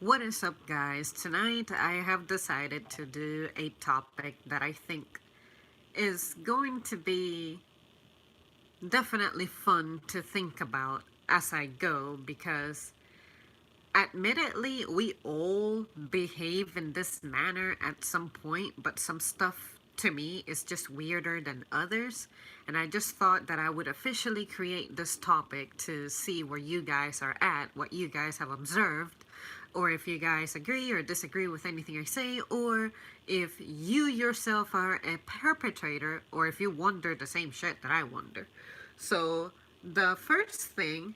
What is up, guys? Tonight I have decided to do a topic that I think is going to be definitely fun to think about as I go because admittedly we all behave in this manner at some point, but some stuff to me is just weirder than others. And I just thought that I would officially create this topic to see where you guys are at, what you guys have observed, or if you guys agree or disagree with anything I say, or if you yourself are a perpetrator, or if you wonder the same shit that I wonder. So, the first thing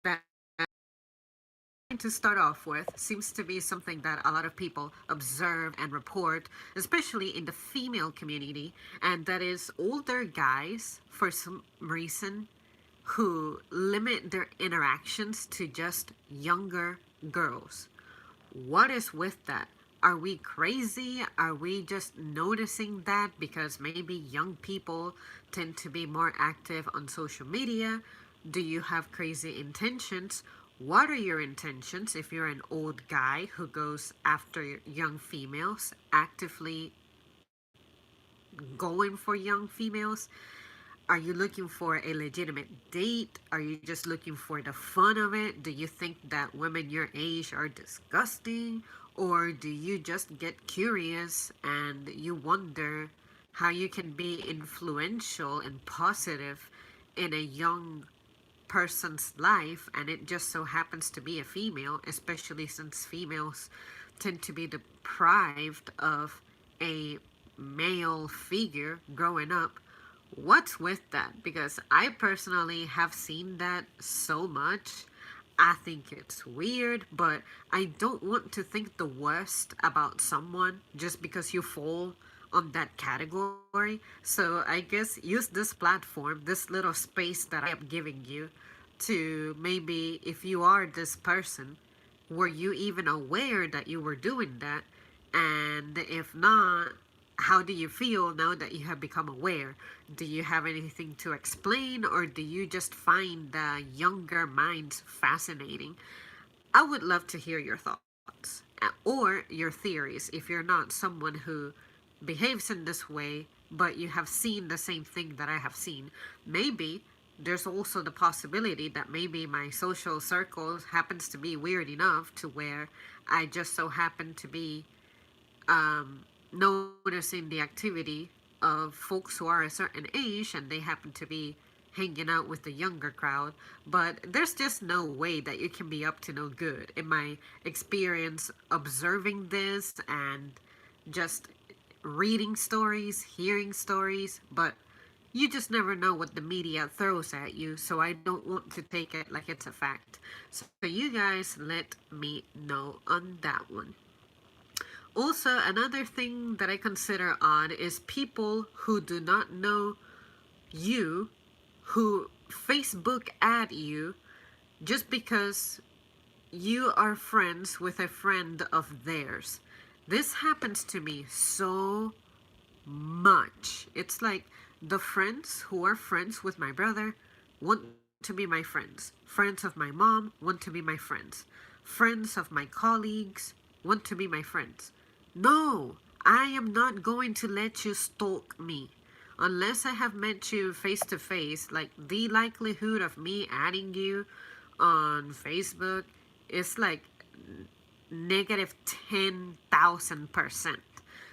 that to start off with seems to be something that a lot of people observe and report, especially in the female community, and that is older guys, for some reason, who limit their interactions to just younger girls. What is with that? Are we crazy? Are we just noticing that because maybe young people tend to be more active on social media? Do you have crazy intentions? What are your intentions if you're an old guy who goes after young females, actively going for young females? Are you looking for a legitimate date? Are you just looking for the fun of it? Do you think that women your age are disgusting? Or do you just get curious and you wonder how you can be influential and positive in a young person's life, and it just so happens to be a female, especially since females tend to be deprived of a male figure growing up? What's with that? Because I personally have seen that so much. I think it's weird, but I don't want to think the worst about someone just because you fall on that category. So I guess use this platform, this little space that I am giving you, to maybe, if you are this person, were you even aware that you were doing that? And if not, how do you feel now that you have become aware? Do you have anything to explain, or do you just find the younger minds fascinating? I would love to hear your thoughts or your theories if you're not someone who behaves in this way, but you have seen the same thing that I have seen. Maybe there's also the possibility that maybe my social circle happens to be weird enough to where I just so happen to be noticing the activity of folks who are a certain age and they happen to be hanging out with the younger crowd. But there's just no way that you can be up to no good. In my experience observing this and just reading stories, hearing stories, but you just never know what the media throws at you, so I don't want to take it like it's a fact. So you guys let me know on that one. Also, another thing that I consider odd is people who do not know you, who Facebook add you just because you are friends with a friend of theirs. This happens to me so much. It's like the friends who are friends with my brother want to be my friends. Friends of my mom want to be my friends. Friends of my colleagues want to be my friends. No, I am not going to let you stalk me. Unless I have met you face to face, like the likelihood of me adding you on Facebook is like negative 10,000%.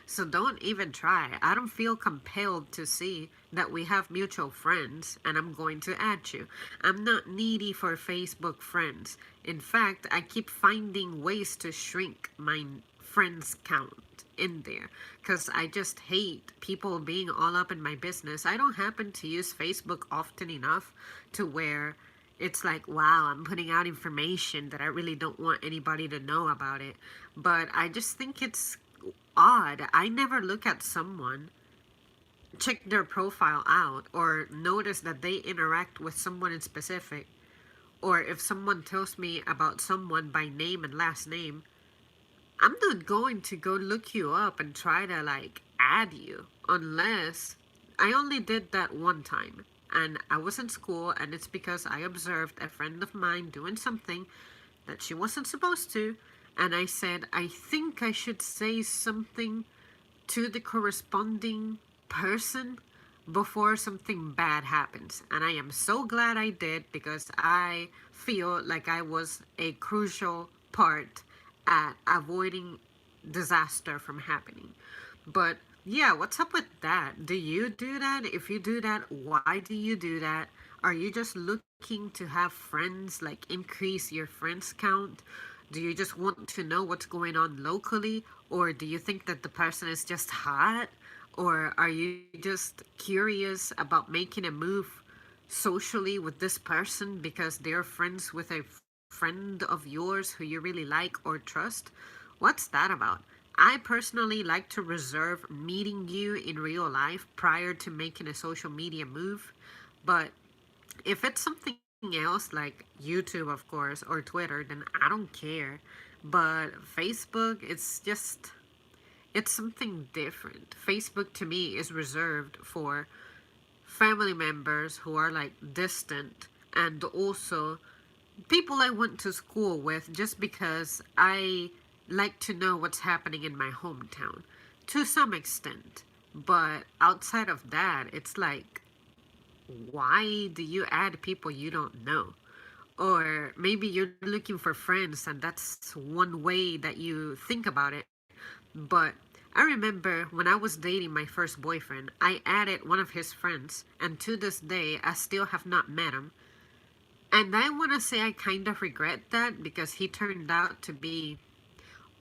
So don't even try. I don't feel compelled to see that we have mutual friends and I'm going to add you. I'm not needy for Facebook friends. In fact, I keep finding ways to shrink my friends count in there because I just hate people being all up in my business. I don't happen to use Facebook often enough to where it's like, wow, I'm putting out information that I really don't want anybody to know about it. But I just think it's odd. I never look at someone, check their profile out, or notice that they interact with someone in specific. Or if someone tells me about someone by name and last name, I'm not going to go look you up and try to like add you unless I only did that one time and I was in school, and it's because I observed a friend of mine doing something that she wasn't supposed to. And I said, I think I should say something to the corresponding person before something bad happens. And I am so glad I did because I feel like I was a crucial part at avoiding disaster from happening. But yeah, what's up with that? Do you do that? If you do that, why do you do that? Are you just looking to have friends, like increase your friends count? Do you just want to know what's going on locally? Or do you think that the person is just hot? Or are you just curious about making a move socially with this person because they're friends with a friend of yours who you really like or trust? What's that about? I personally like to reserve meeting you in real life prior to making a social media move. But if it's something else like YouTube, of course, or Twitter, then I don't care. But Facebook, it's something different. Facebook to me is reserved for family members who are like distant, and also people I went to school with, just because I like to know what's happening in my hometown to some extent. But outside of that, it's like, why do you add people you don't know? Or maybe you're looking for friends and that's one way that you think about it. But I remember when I was dating my first boyfriend, I added one of his friends, and to this day, I still have not met him. And I want to say I kind of regret that because he turned out to be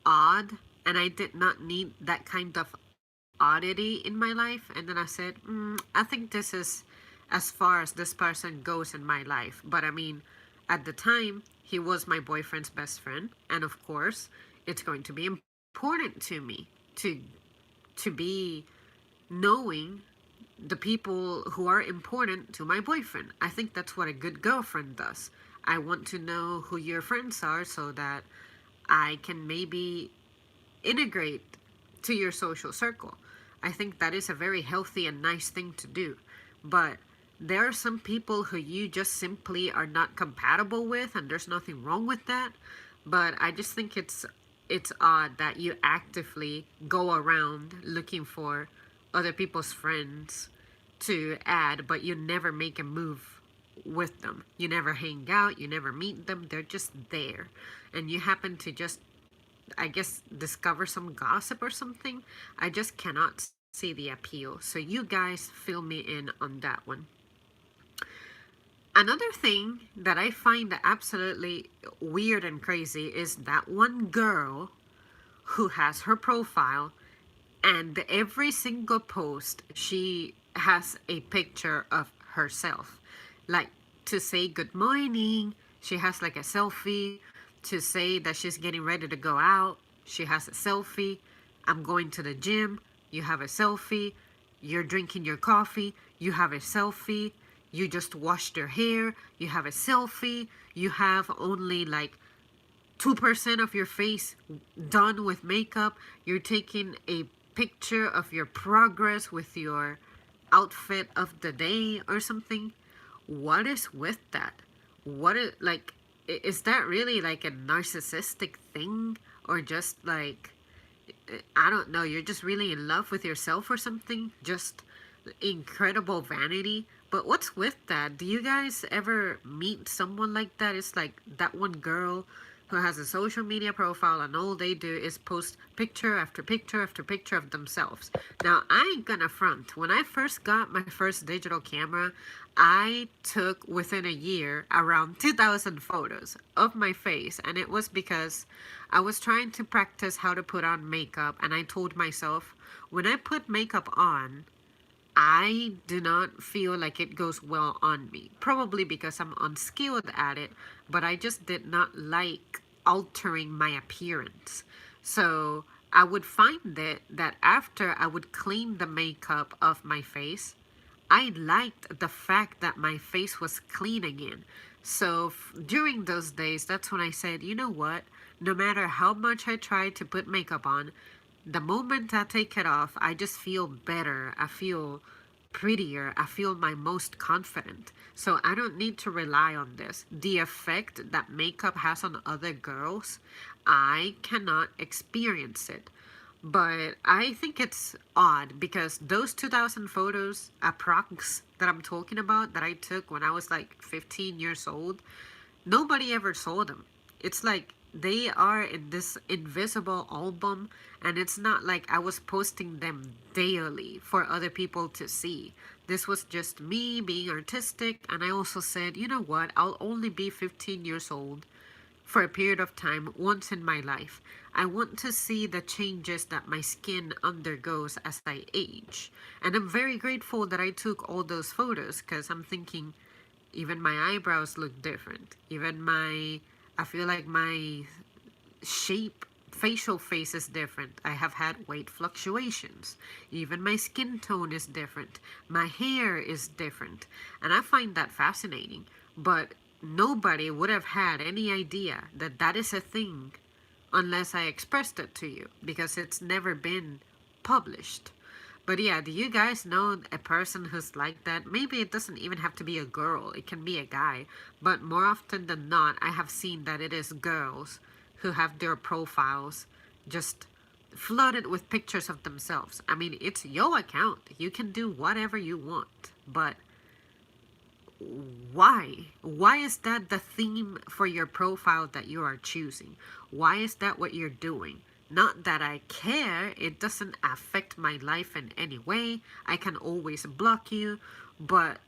odd, and I did not need that kind of oddity in my life. And then I said, I think this is as far as this person goes in my life. But I mean, at the time, he was my boyfriend's best friend, and of course, it's going to be important to me to be knowing the people who are important to my boyfriend. I think that's what a good girlfriend does. I want to know who your friends are so that I can maybe integrate to your social circle. I think that is a very healthy and nice thing to do. But there are some people who you just simply are not compatible with, and there's nothing wrong with that. But I just think it's odd that you actively go around looking for other people's friends to add, but you never make a move with them. You never hang out, you never meet them, they're just there. And you happen to just, I guess, discover some gossip or something. I just cannot see the appeal. So you guys fill me in on that one. Another thing that I find absolutely weird and crazy is that one girl who has her profile, and every single post she has a picture of herself. Like, to say good morning, she has like a selfie. To say that she's getting ready to go out, she has a selfie. I'm going to the gym, you have a selfie. You're drinking your coffee, you have a selfie. You just washed your hair, you have a selfie. You have only like 2% of your face done with makeup. You're taking a picture of your progress with your outfit of the day or something. What is with that? What is like, is that really like a narcissistic thing, or just like, I don't know, you're just really in love with yourself or something? Just incredible vanity. But what's with that? Do you guys ever meet someone like that? It's like that one girl who has a social media profile and all they do is post picture after picture after picture of themselves. Now, I ain't gonna front. When I first got my first digital camera, I took within a year around 2,000 photos of my face, and it was because I was trying to practice how to put on makeup, and I told myself, when I put makeup on, I do not feel like it goes well on me. Probably because I'm unskilled at it, but I just did not like altering my appearance. So I would find that after I would clean the makeup off my face, I liked the fact that my face was clean again. So during those days, that's when I said, you know what? No matter how much I try to put makeup on, the moment I take it off, I just feel better. I feel prettier, I feel my most confident. So I don't need to rely on this. The effect that makeup has on other girls, I cannot experience it. But I think it's odd because those 2000 photos, approx, that I'm talking about that I took when I was like 15 years old, nobody ever saw them. It's like they are in this invisible album, and it's not like I was posting them daily for other people to see. This was just me being artistic, and I also said, you know what, I'll only be 15 years old for a period of time once in my life. I want to see the changes that my skin undergoes as I age. And I'm very grateful that I took all those photos because I'm thinking, even my eyebrows look different. I feel like my shape, facial face is different. I have had weight fluctuations. Even my skin tone is different. My hair is different. And I find that fascinating. But nobody would have had any idea that that is a thing unless I expressed it to you because it's never been published. But yeah, do you guys know a person who's like that? Maybe it doesn't even have to be a girl, it can be a guy. But more often than not, I have seen that it is girls who have their profiles just flooded with pictures of themselves. I mean, it's your account. You can do whatever you want. But why? Why is that the theme for your profile that you are choosing? Why is that what you're doing? Not that I care, it doesn't affect my life in any way. I can always block you, but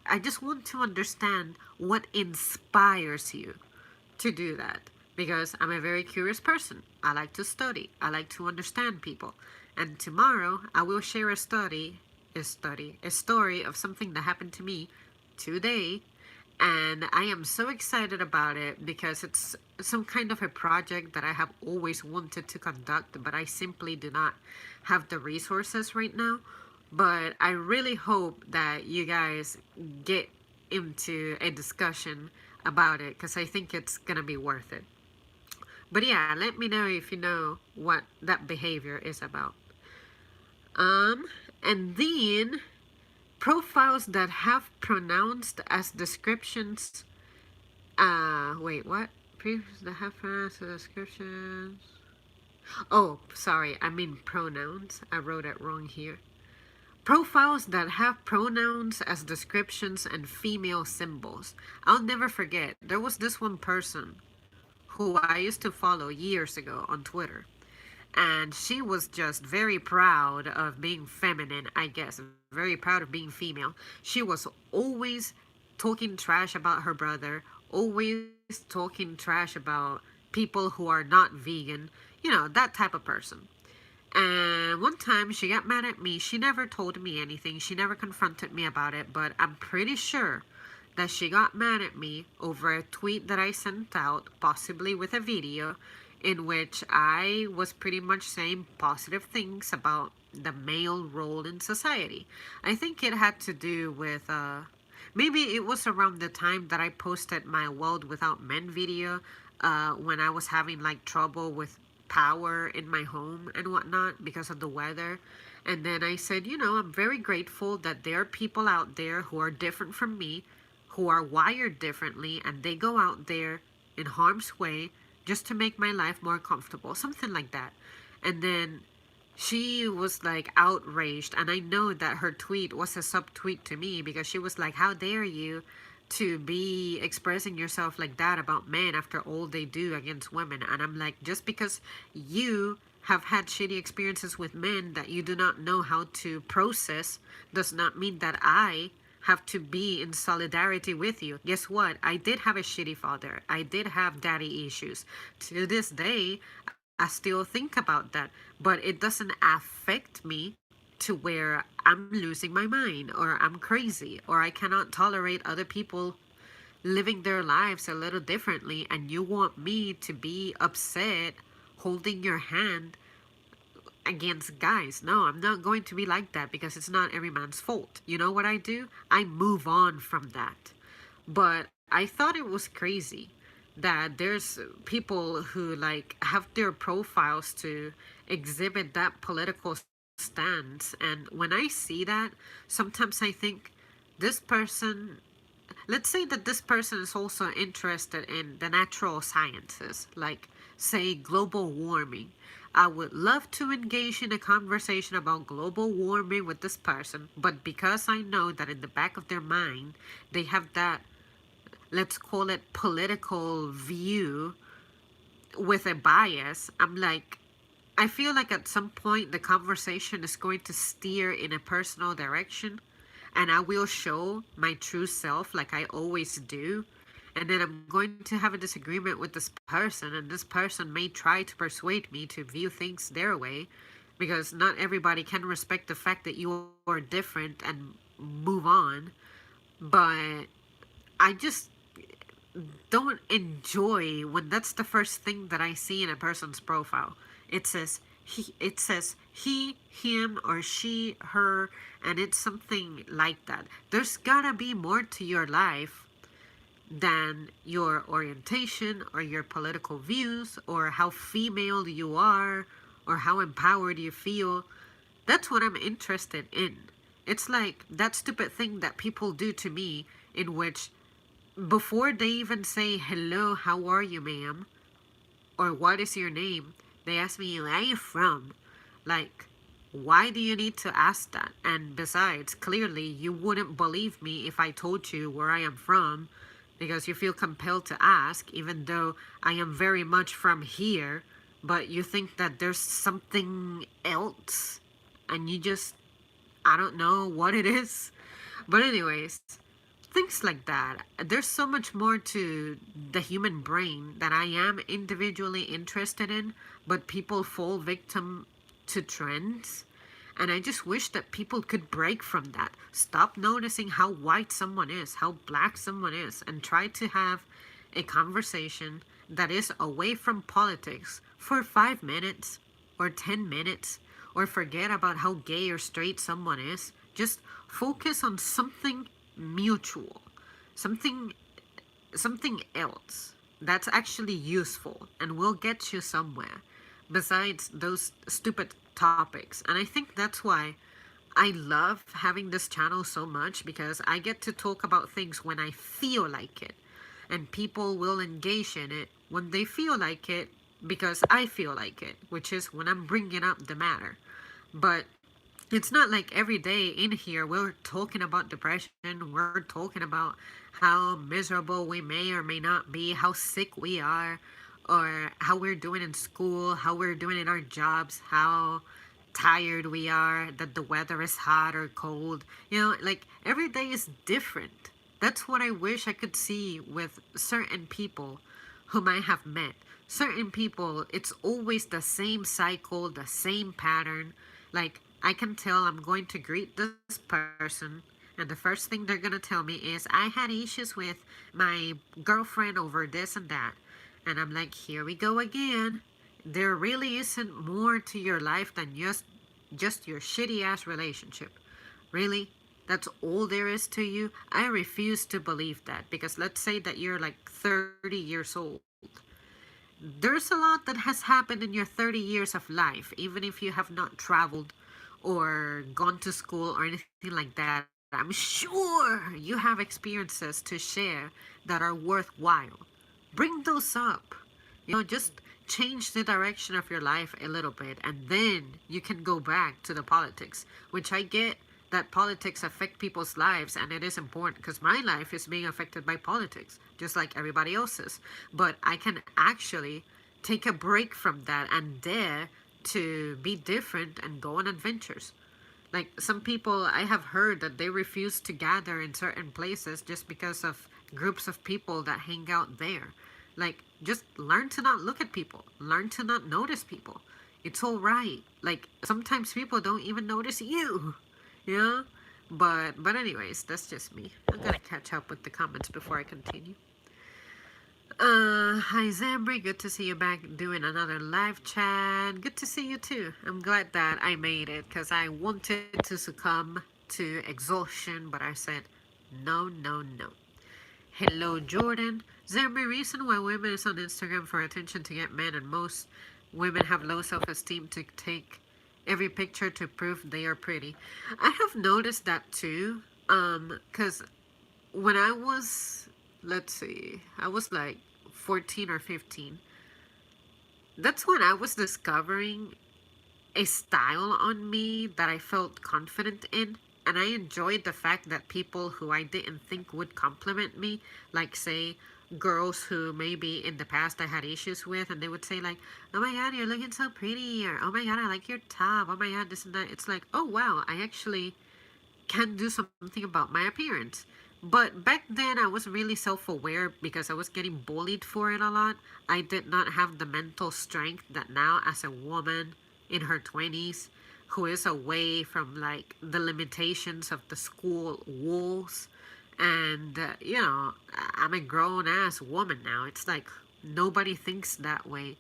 I just want to understand what inspires you to do that because I'm a very curious person. I like to study. I like to understand people. And tomorrow I will share a story of something that happened to me today, and I am so excited about it because it's some kind of a project that I have always wanted to conduct, but I simply do not have the resources right now. But I really hope that you guys get into a discussion about it because I think it's gonna be worth it. But yeah, let me know if you know what that behavior is about. Um, and then profiles that have pronounced as descriptions. Wait, what? Profiles that have pronounced as descriptions. Oh, sorry, I mean pronouns. I wrote it wrong here. Profiles that have pronouns as descriptions and female symbols. I'll never forget, there was this one person who I used to follow years ago on Twitter. And she was just very proud of being feminine, I guess, very proud of being female. She was always talking trash about her brother, always talking trash about people who are not vegan, that type of person. And one time she got mad at me. She never told me anything, she never confronted me about it, but I'm pretty sure that she got mad at me over a tweet that I sent out, possibly with a video, in which I was pretty much saying positive things about the male role in society. I think it had to do with, maybe it was around the time that I posted my World Without Men video, when I was having like trouble with power in my home and whatnot because of the weather. And then I said, I'm very grateful that there are people out there who are different from me, who are wired differently, and they go out there in harm's way just to make my life more comfortable, something like that. And then she was like outraged, and I know that her tweet was a subtweet to me because she was like, how dare you to be expressing yourself like that about men after all they do against women. And I'm like, just because you have had shitty experiences with men that you do not know how to process does not mean that I have to be in solidarity with you. Guess what? I did have a shitty father. I did have daddy issues. To this day, I still think about that. But it doesn't affect me to where I'm losing my mind or I'm crazy or I cannot tolerate other people living their lives a little differently, and you want me to be upset holding your hand against guys. No, I'm not going to be like that because it's not every man's fault. You know what I do? I move on from that. But I thought it was crazy that there's people who like have their profiles to exhibit that political stance. And when I see that, sometimes I think this person, let's say that this person is also interested in the natural sciences, like, say, global warming. I would love to engage in a conversation about global warming with this person, but because I know that in the back of their mind, they have that, let's call it, political view with a bias, I'm like, I feel like at some point the conversation is going to steer in a personal direction, and I will show my true self like I always do. And then I'm going to have a disagreement with this person, and this person may try to persuade me to view things their way, because not everybody can respect the fact that you are different and move on. But I just don't enjoy when that's the first thing that I see in a person's profile. It says he, him, or she, her, and it's something like that. There's gotta be more to your life than your orientation or your political views or how female you are or how empowered you feel. That's what I'm interested in. It's like that stupid thing that people do to me, in which before they even say, hello, how are you, ma'am? Or what is your name? They ask me, where are you from? Like, why do you need to ask that? And besides, clearly, you wouldn't believe me if I told you where I am from, because you feel compelled to ask, even though I am very much from here, but you think that there's something else, and you just, I don't know what it is. But, anyways, things like that. There's so much more to the human brain that I am individually interested in, but people fall victim to trends. And I just wish that people could break from that. Stop noticing how white someone is, how black someone is, and try to have a conversation that is away from politics for 5 minutes or 10 minutes, or forget about how gay or straight someone is. Just focus on something mutual, something something else that's actually useful and will get you somewhere besides those stupid topics. And I think that's why I love having this channel so much, because I get to talk about things when I feel like it, and people will engage in it when they feel like it, because I feel like it, which is when I'm bringing up the matter. But it's not like every day in here we're talking about depression, we're talking about how miserable we may or may not be, how sick we are, or how we're doing in school, how we're doing in our jobs, how tired we are, that the weather is hot or cold. Like, every day is different. That's what I wish I could see with certain people whom I have met. Certain people, it's always the same cycle, the same pattern. Like, I can tell I'm going to greet this person, and the first thing they're gonna tell me is, I had issues with my girlfriend over this and that. And I'm like, here we go again. There really isn't more to your life than just your shitty ass relationship. Really? That's all there is to you? I refuse to believe that, because let's say that you're like 30 years old. There's a lot that has happened in your 30 years of life, even if you have not traveled or gone to school or anything like that. I'm sure you have experiences to share that are worthwhile. Bring those up. Just change the direction of your life a little bit, and then you can go back to the politics, which I get that politics affect people's lives, and it is important, because my life is being affected by politics just like everybody else's. But I can actually take a break from that and dare to be different and go on adventures. Like, some people, I have heard that they refuse to gather in certain places just because of groups of people that hang out there. Like, just learn to not look at people, learn to not notice people. It's all right. Like, sometimes people don't even notice you. Yeah? But anyways, that's just me. I'm gonna catch up with the comments before I continue. Hi Zambri, good to see you back doing another live chat. Good to see you too. I'm glad that I made it, because I wanted to succumb to exhaustion, but I said no, no, no. Hello Jordan. Zambri, reason why women is on Instagram for attention to get men, and most women have low self-esteem to take every picture to prove they are pretty. I have noticed that too. Cause when I was, let's see, I was like 14 or 15. That's when I was discovering a style on me that I felt confident in. And I enjoyed the fact that people who I didn't think would compliment me, like, say, girls who maybe in the past I had issues with, and they would say, like, oh my god, you're looking so pretty, or oh my god, I like your top, oh my god, this and that. It's like, oh wow, I actually can do something about my appearance. But back then, I was really self aware because I was getting bullied for it a lot. I did not have the mental strength that now, as a woman in her 20s, who is away from like the limitations of the school walls. And, I'm a grown ass woman now. It's like nobody thinks that way.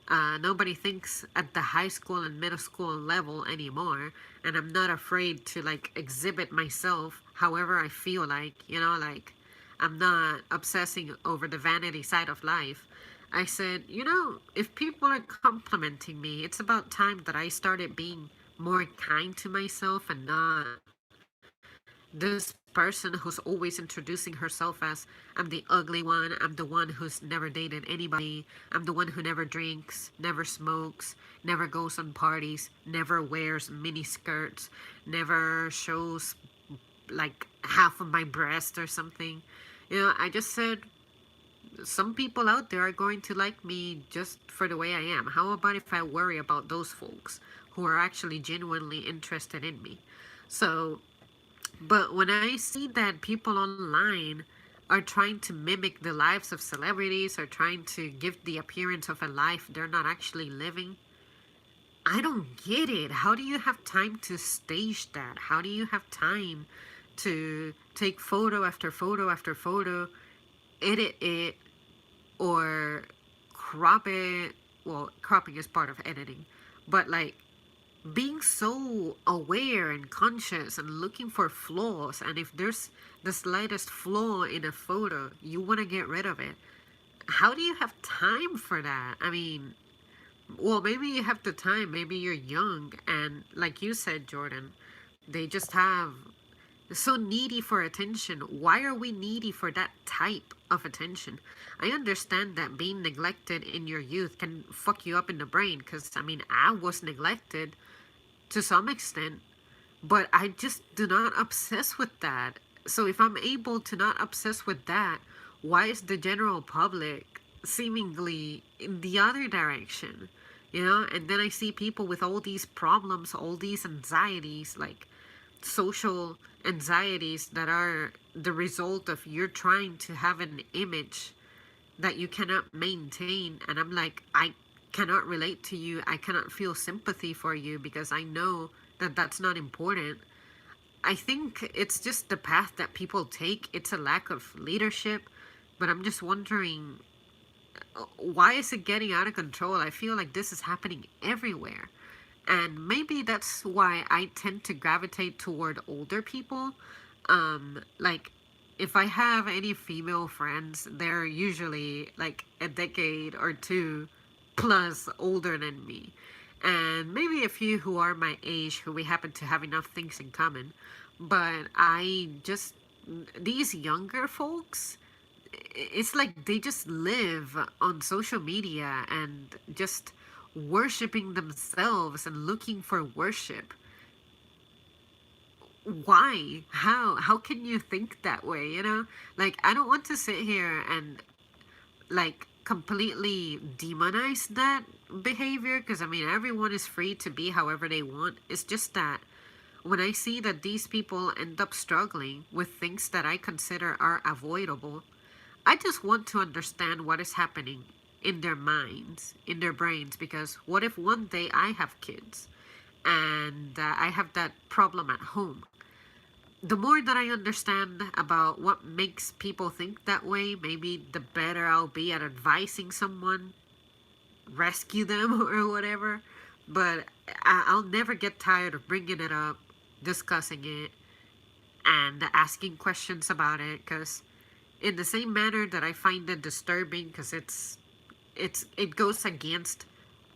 Nobody thinks at the high school and middle school level anymore, and I'm not afraid to like exhibit myself however I feel like, like I'm not obsessing over the vanity side of life. I said, if people are complimenting me, it's about time that I started being more kind to myself and not this person who's always introducing herself as, I'm the ugly one, I'm the one who's never dated anybody, I'm the one who never drinks, never smokes, never goes on parties, never wears mini skirts, never shows like half of my breast or something. I just said some people out there are going to like me just for the way I am. How about if I worry about those folks who are actually genuinely interested in me? So, but when I see that people online are trying to mimic the lives of celebrities or trying to give the appearance of a life they're not actually living, I don't get it. How do you have time to stage that? How do you have time to take photo after photo after photo, edit it, or crop it? Well, cropping is part of editing, but like being so aware and conscious and looking for flaws, and if there's the slightest flaw in a photo you want to get rid of it. How do you have time for that? I mean, well, maybe you have the time, maybe you're young, and like you said, Jordan, they just have so needy for attention. Why are we needy for that type of attention? I understand that being neglected in your youth can fuck you up in the brain, because I mean, I was neglected to some extent, but I just do not obsess with that. So if I'm able to not obsess with that, why is the general public seemingly in the other direction? And then I see people with all these problems, all these anxieties, like social anxieties that are the result of you're trying to have an image that you cannot maintain. And I'm like, I cannot relate to you. I cannot feel sympathy for you because I know that that's not important. I think it's just the path that people take. It's a lack of leadership. But I'm just wondering, why is it getting out of control? I feel like this is happening everywhere. And maybe that's why I tend to gravitate toward older people. Like, if I have any female friends, they're usually like a decade or two plus older than me. And maybe a few who are my age who we happen to have enough things in common. But these younger folks, it's like they just live on social media and just worshiping themselves and looking for worship. Why? How can you think that way, like, I don't want to sit here and like completely demonize that behavior, because I mean, everyone is free to be however they want. It's just that when I see that these people end up struggling with things that I consider are avoidable, I just want to understand what is happening in their minds, in their brains, because what if one day I have kids and I have that problem at home? The more that I understand about what makes people think that way, maybe the better I'll be at advising someone, rescue them, or whatever. But I'll never get tired of bringing it up, discussing it, and asking questions about it, because in the same manner that I find it disturbing because it goes against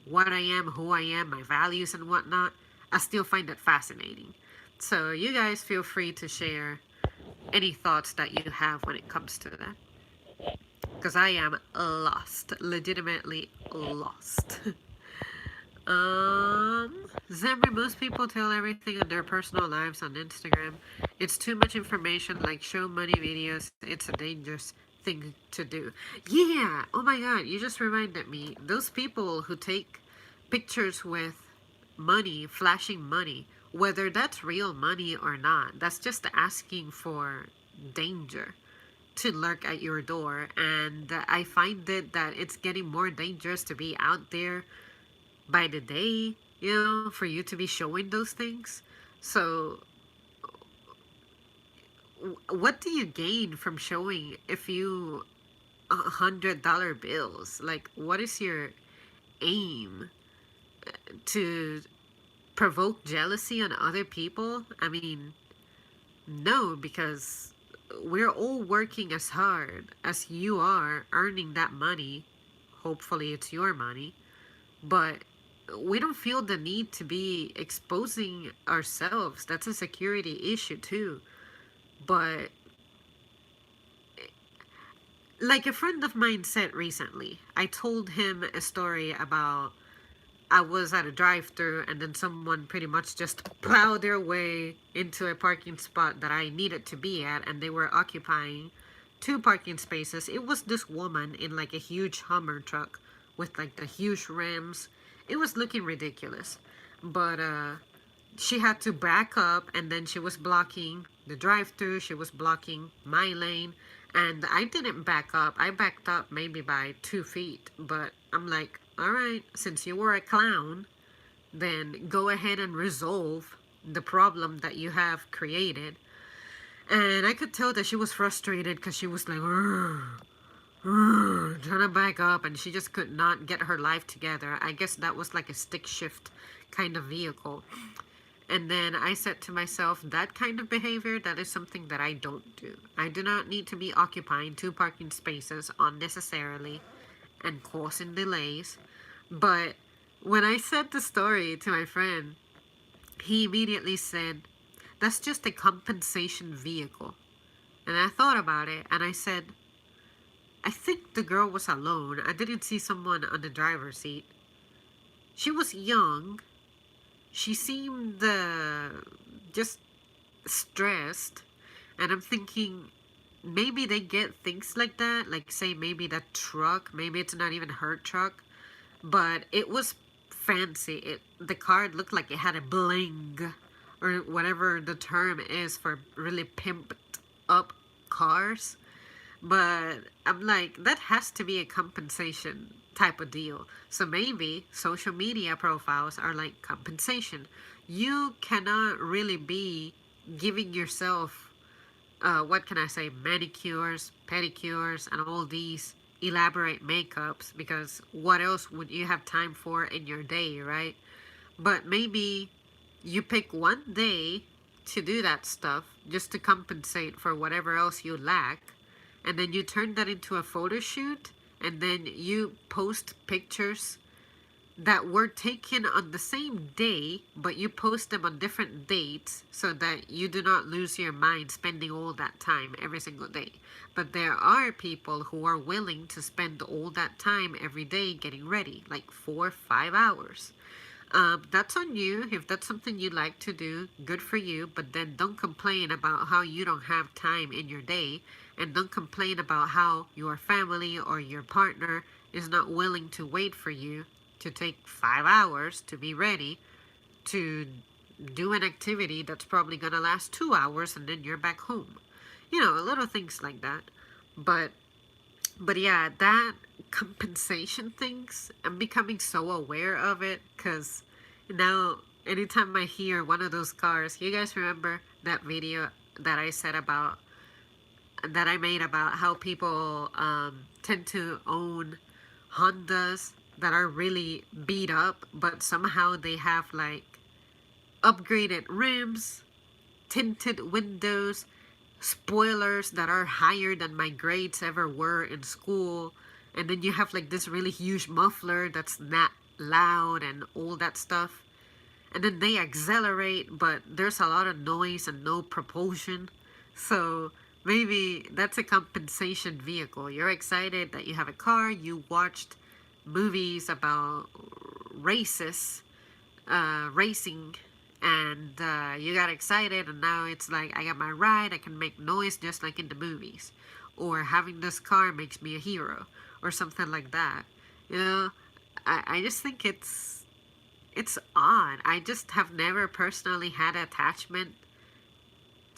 what I am, who I am, my values and whatnot. I still find it fascinating. So you guys feel free to share any thoughts that you have when it comes to that. Because I am lost. Legitimately lost. Zamri, most people tell everything on their personal lives on Instagram. It's too much information, like show money videos. It's a dangerous thing to do. Yeah, oh my god, you just reminded me. Those people who take pictures with money, flashing money, whether that's real money or not, that's just asking for danger to lurk at your door. And I find it that it's getting more dangerous to be out there by the day, for you to be showing those things. So, what do you gain from showing if you $100 bills? Like, what is your aim to provoke jealousy on other people? I mean, no, because we're all working as hard as you are earning that money. Hopefully, it's your money. But we don't feel the need to be exposing ourselves. That's a security issue too. But like a friend of mine said recently, I told him a story about I was at a drive-through and then someone pretty much just plowed their way into a parking spot that I needed to be at, and they were occupying two parking spaces. It was this woman in like a huge Hummer truck with like the huge rims. It was looking ridiculous. But she had to back up, and then she was blocking the drive-through, she was blocking my lane, and I didn't back up. I backed up maybe by 2 feet, but I'm like, all right, since you were a clown, then go ahead and resolve the problem that you have created. And I could tell that she was frustrated because she was like, trying to back up, and she just could not get her life together. I guess that was like a stick shift kind of vehicle. And then I said to myself, that kind of behavior, that is something that I don't do. I do not need to be occupying two parking spaces unnecessarily and causing delays. But when I said the story to my friend, he immediately said, that's just a compensation vehicle. And I thought about it, and I said, I think the girl was alone. I didn't see someone on the driver's seat. She was young. She seemed just stressed. And I'm thinking, maybe they get things like that. Like, say, maybe that truck, maybe it's not even her truck, but it was fancy. The car looked like it had a bling, or whatever the term is for really pimped up cars. But I'm like, that has to be a compensation type of deal. So maybe social media profiles are like compensation. You cannot really be giving yourself, what can I say, manicures, pedicures, and all these elaborate makeups, because what else would you have time for in your day, right? But maybe you pick one day to do that stuff just to compensate for whatever else you lack, and then you turn that into a photo shoot, and then you post pictures that were taken on the same day, but you post them on different dates so that you do not lose your mind spending all that time every single day. But there are people who are willing to spend all that time every day getting ready, like 4 or 5 hours. That's on you. If that's something you like to do, good for you. But then don't complain about how you don't have time in your day. And don't complain about how your family or your partner is not willing to wait for you to take 5 hours to be ready to do an activity that's probably going to last 2 hours, and then you're back home. Little things like that. But yeah, that compensation things, I'm becoming so aware of it, because now anytime I hear one of those cars, you guys remember that video that I said about, that I made about how people tend to own Hondas that are really beat up, but somehow they have like upgraded rims, tinted windows, spoilers that are higher than my grades ever were in school, and then you have like this really huge muffler that's not loud and all that stuff. and then they accelerate, but there's a lot of noise and no propulsion. So maybe that's a compensation vehicle. You're excited that you have a car, you watched movies about races, racing, and you got excited, and now it's like, I got my ride, I can make noise just like in the movies. Or having this car makes me a hero, or something like that. You know, I just think it's odd. I just have never personally had attachment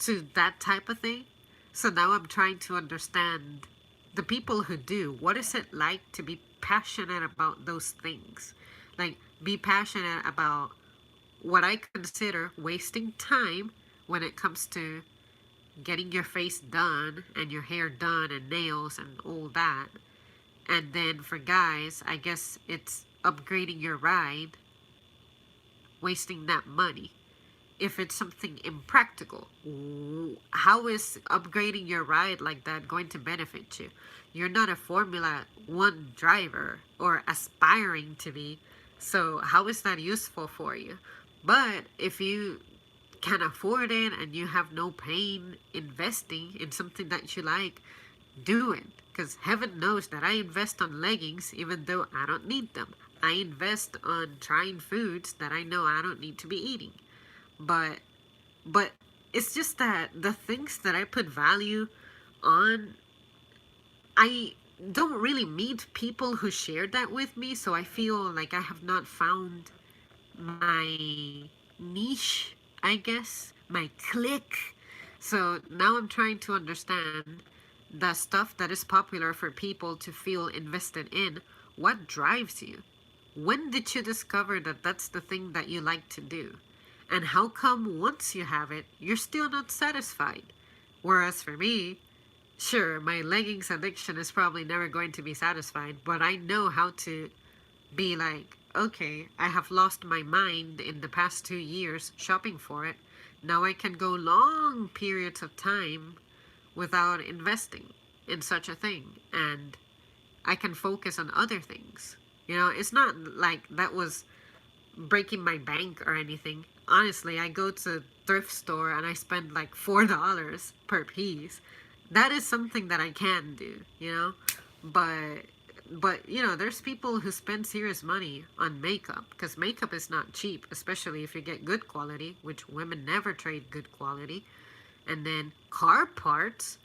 to that type of thing. So now I'm trying to understand the people who do. What is it like to be passionate about those things? Like, be passionate about what I consider wasting time when it comes to getting your face done and your hair done and nails and all that. And then for guys, I guess it's upgrading your ride, wasting that money. If it's something impractical, how is upgrading your ride like that going to benefit you? You're not a Formula One driver or aspiring to be, so how is that useful for you? But if you can afford it and you have no pain investing in something that you like, do it. Because heaven knows that I invest on leggings even though I don't need them. I invest on trying foods that I know I don't need to be eating. But but it's just that the things that I put value on, I don't really meet people who share that with me, so I feel like I have not found my niche, I guess, my clique. So now I'm trying to understand the stuff that is popular for people to feel invested in. What drives you? When did you discover that that's the thing that you like to do? And how come once you have it, you're still not satisfied? Whereas for me, sure, my leggings addiction is probably never going to be satisfied, but I know how to be like, okay, I have lost my mind in the past 2 years shopping for it. Now I can go long periods of time without investing in such a thing, and I can focus on other things. You know, it's not like that was breaking my bank or anything. Honestly, I go to thrift store and I spend like $4 per piece. That is something that I can do, you know? But you know, there's people who spend serious money on makeup because makeup is not cheap, especially if you get good quality, which women never trade good quality. And then car parts,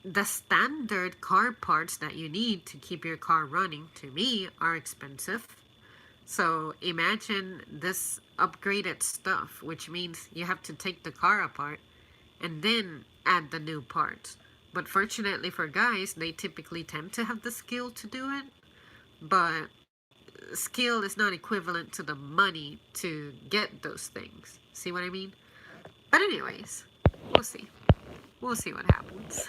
the standard car parts that you need to keep your car running, to me, are expensive. So imagine this upgraded stuff, which means you have to take the car apart and then add the new parts. But fortunately for guys, they typically tend to have the skill to do it. But skill is not equivalent to the money to get those things. See what I mean? But anyways, we'll see. We'll see what happens.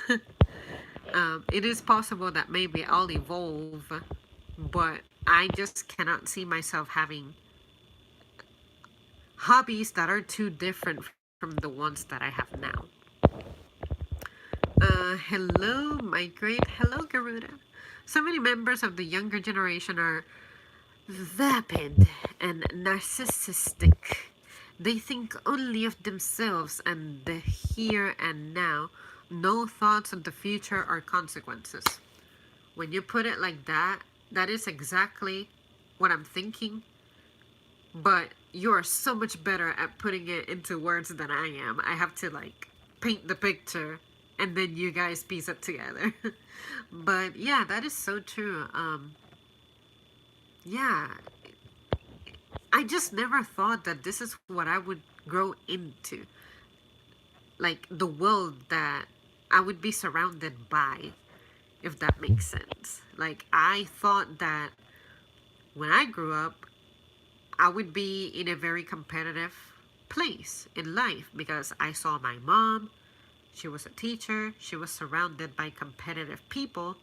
It is possible that maybe I'll evolve, but I just cannot see myself having hobbies that are too different from the ones that I have now. Hello, my great. Hello, Garuda. So many members of the younger generation are vapid and narcissistic. They think only of themselves and the here and now, no thoughts of the future or consequences. When you put it like that, that is exactly what I'm thinking, but you are so much better at putting it into words than I am. I have to like paint the picture and then you guys piece it together. But yeah, that is so true. Yeah, I just never thought that this is what I would grow into. Like the world that I would be surrounded by, if that makes sense. Like I thought that when I grew up, I would be in a very competitive place in life because I saw my mom. She was a teacher. She was surrounded by competitive people.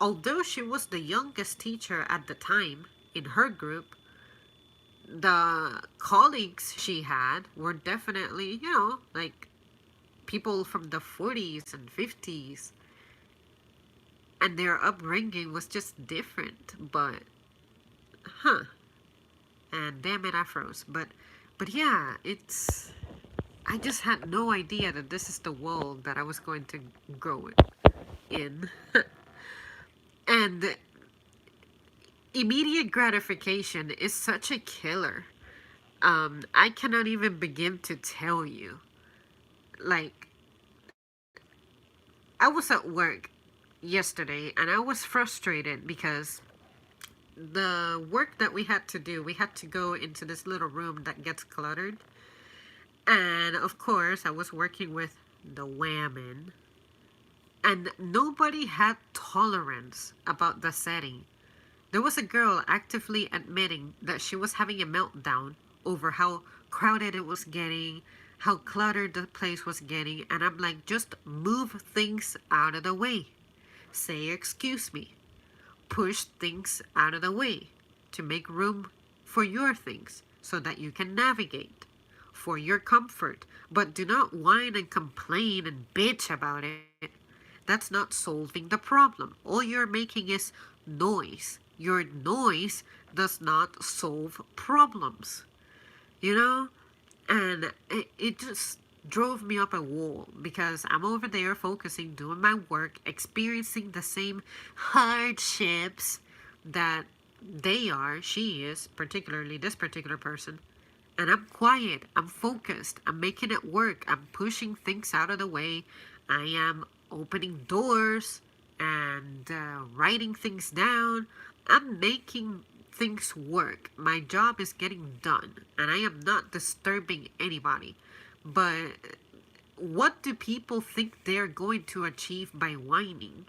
Although she was the youngest teacher at the time in her group, the colleagues she had were definitely, you know, like people from the 40s and 50s, and their upbringing was just different. But, huh, And damn it, I froze. But yeah, it's. I just had no idea that this is the world that I was going to grow in. And immediate gratification is such a killer. I cannot even begin to tell you. Like, I was at work yesterday and I was frustrated because the work that we had to do, we had to go into this little room that gets cluttered. And of course, I was working with the women, and nobody had tolerance about the setting. There was a girl actively admitting that she was having a meltdown over how crowded it was getting, how cluttered the place was getting, and I'm like, just move things out of the way. Say, excuse me. Push things out of the way to make room for your things so that you can navigate for your comfort. But do not whine and complain and bitch about it. That's not solving the problem. All you're making is noise. Your noise does not solve problems, you know? And it just drove me up a wall because I'm over there focusing, doing my work, experiencing the same hardships that she is, particularly this particular person. And I'm quiet, I'm focused, I'm making it work, I'm pushing things out of the way, I am opening doors and writing things down. I'm making things work. My job is getting done, and I am not disturbing anybody. But what do people think they're going to achieve by whining?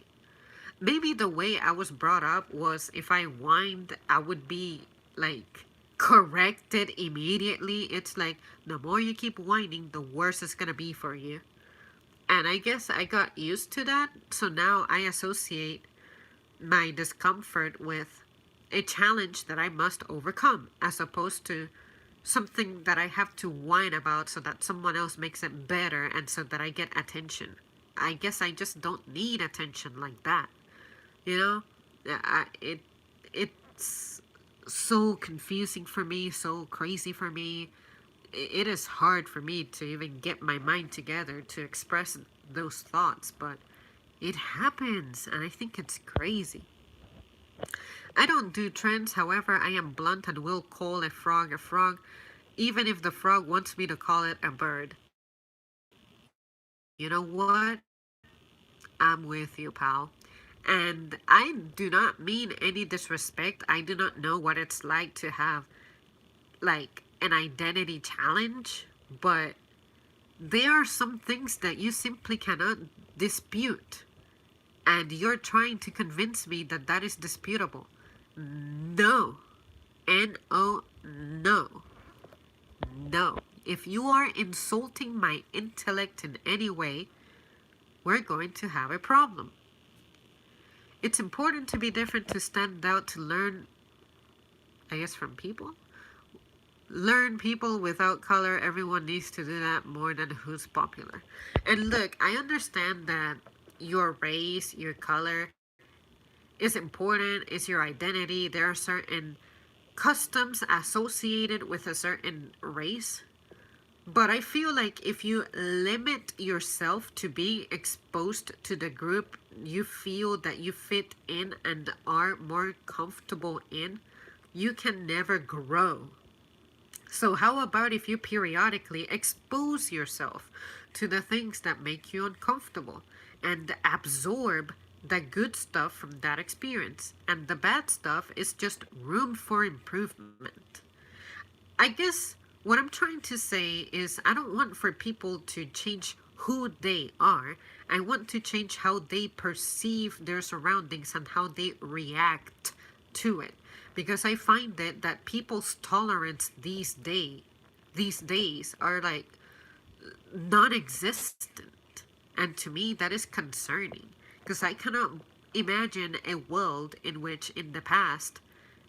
Maybe the way I was brought up was if I whined, I would be like corrected immediately. It's like the more you keep whining, the worse it's gonna be for you. And I guess I got used to that, so now I associate my discomfort with a challenge that I must overcome, as opposed to something that I have to whine about so that someone else makes it better and so that I get attention. I guess I just don't need attention like that. You know, it's so confusing for me, so crazy for me. It is hard for me to even get my mind together to express those thoughts, but it happens, and I think it's crazy. I don't do trends, however, I am blunt and will call a frog, even if the frog wants me to call it a bird. You know what? I'm with you, pal. And I do not mean any disrespect. I do not know what it's like to have like an identity challenge, but there are some things that you simply cannot dispute. And you're trying to convince me that that is disputable. No. No. No. No. If you are insulting my intellect in any way, we're going to have a problem. It's important to be different, to stand out, to learn, I guess, from people. Learn people without color. Everyone needs to do that more than who's popular. And look, I understand that your race, your color is important, is your identity. There are certain customs associated with a certain race. But I feel like if you limit yourself to being exposed to the group you feel that you fit in and are more comfortable in, you can never grow. So, how about if you periodically expose yourself to the things that make you uncomfortable and absorb the good stuff from that experience? And the bad stuff is just room for improvement. I guess what I'm trying to say is I don't want for people to change who they are. I want to change how they perceive their surroundings and how they react to it. Because I find that people's tolerance these days are like non-existent. And to me that is concerning because I cannot imagine a world in which in the past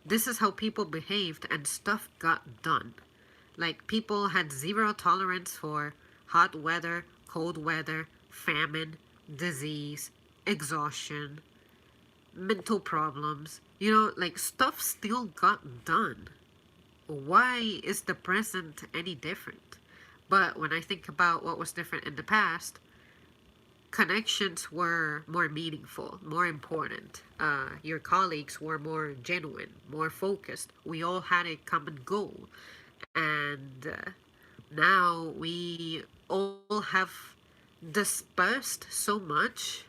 this is how people behaved and stuff got done. Like people had zero tolerance for hot weather, cold weather, famine, disease, exhaustion, mental problems. You know, like stuff still got done. why is the present any different? But when I think about what was different in the past, connections were more meaningful, more important. Your colleagues were more genuine, more focused. We all had a common goal. And now we all have dispersed so much.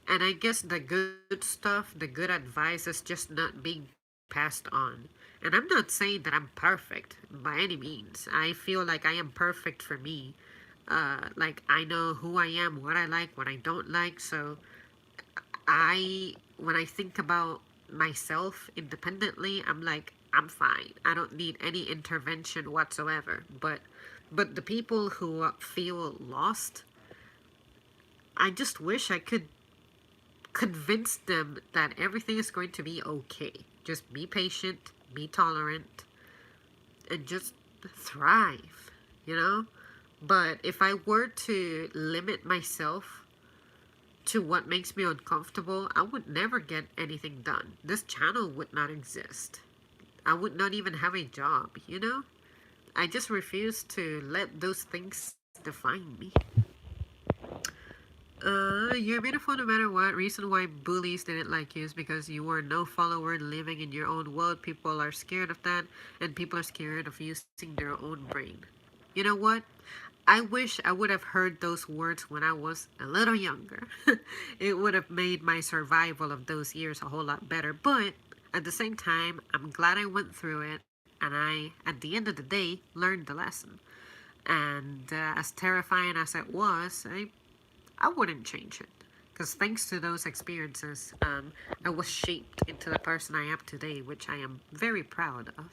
And I guess the good stuff, the good advice is just not being passed on. And I'm not saying that I'm perfect by any means. I feel like I am perfect for me. Like I know who I am, what I like, what I don't like. So when I think about myself independently, I'm like, I'm fine. I don't need any intervention whatsoever. But the people who feel lost, I just wish I could convince them that everything is going to be okay. Just be patient, be tolerant, and just thrive, you know? But if I were to limit myself to what makes me uncomfortable, I would never get anything done. This channel would not exist. I would not even have a job, you know? I just refuse to let those things define me. You're beautiful no matter what. Reason why bullies didn't like you is because you were no follower living in your own world. People are scared of that, and people are scared of using their own brain. You know what? I wish I would have heard those words when I was a little younger. It would have made my survival of those years a whole lot better. But at the same time, I'm glad I went through it, and at the end of the day, learned the lesson. And as terrifying as it was, I wouldn't change it. Because thanks to those experiences, I was shaped into the person I am today, which I am very proud of.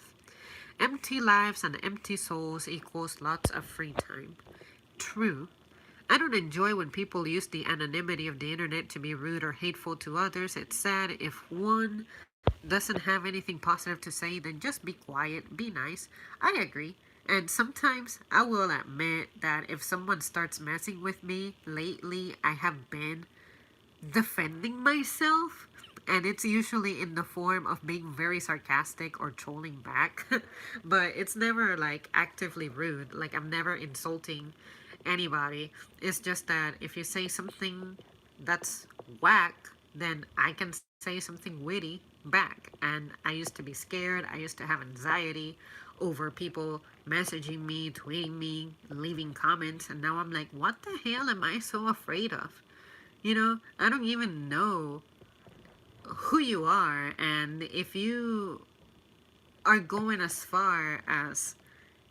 Empty lives and empty souls equals lots of free time. True. I don't enjoy when people use the anonymity of the internet to be rude or hateful to others. It's sad if one doesn't have anything positive to say, then just be quiet, be nice. I agree. And sometimes I will admit that if someone starts messing with me lately, I have been defending myself. And it's usually in the form of being very sarcastic or trolling back. But it's never like actively rude. Like I'm never insulting anybody. It's just that if you say something that's whack, then I can say something witty back. And I used to be scared. I used to have anxiety over people messaging me, tweeting me, leaving comments. And now I'm like, what the hell am I so afraid of? You know, I don't even know who you are. And if you are going as far as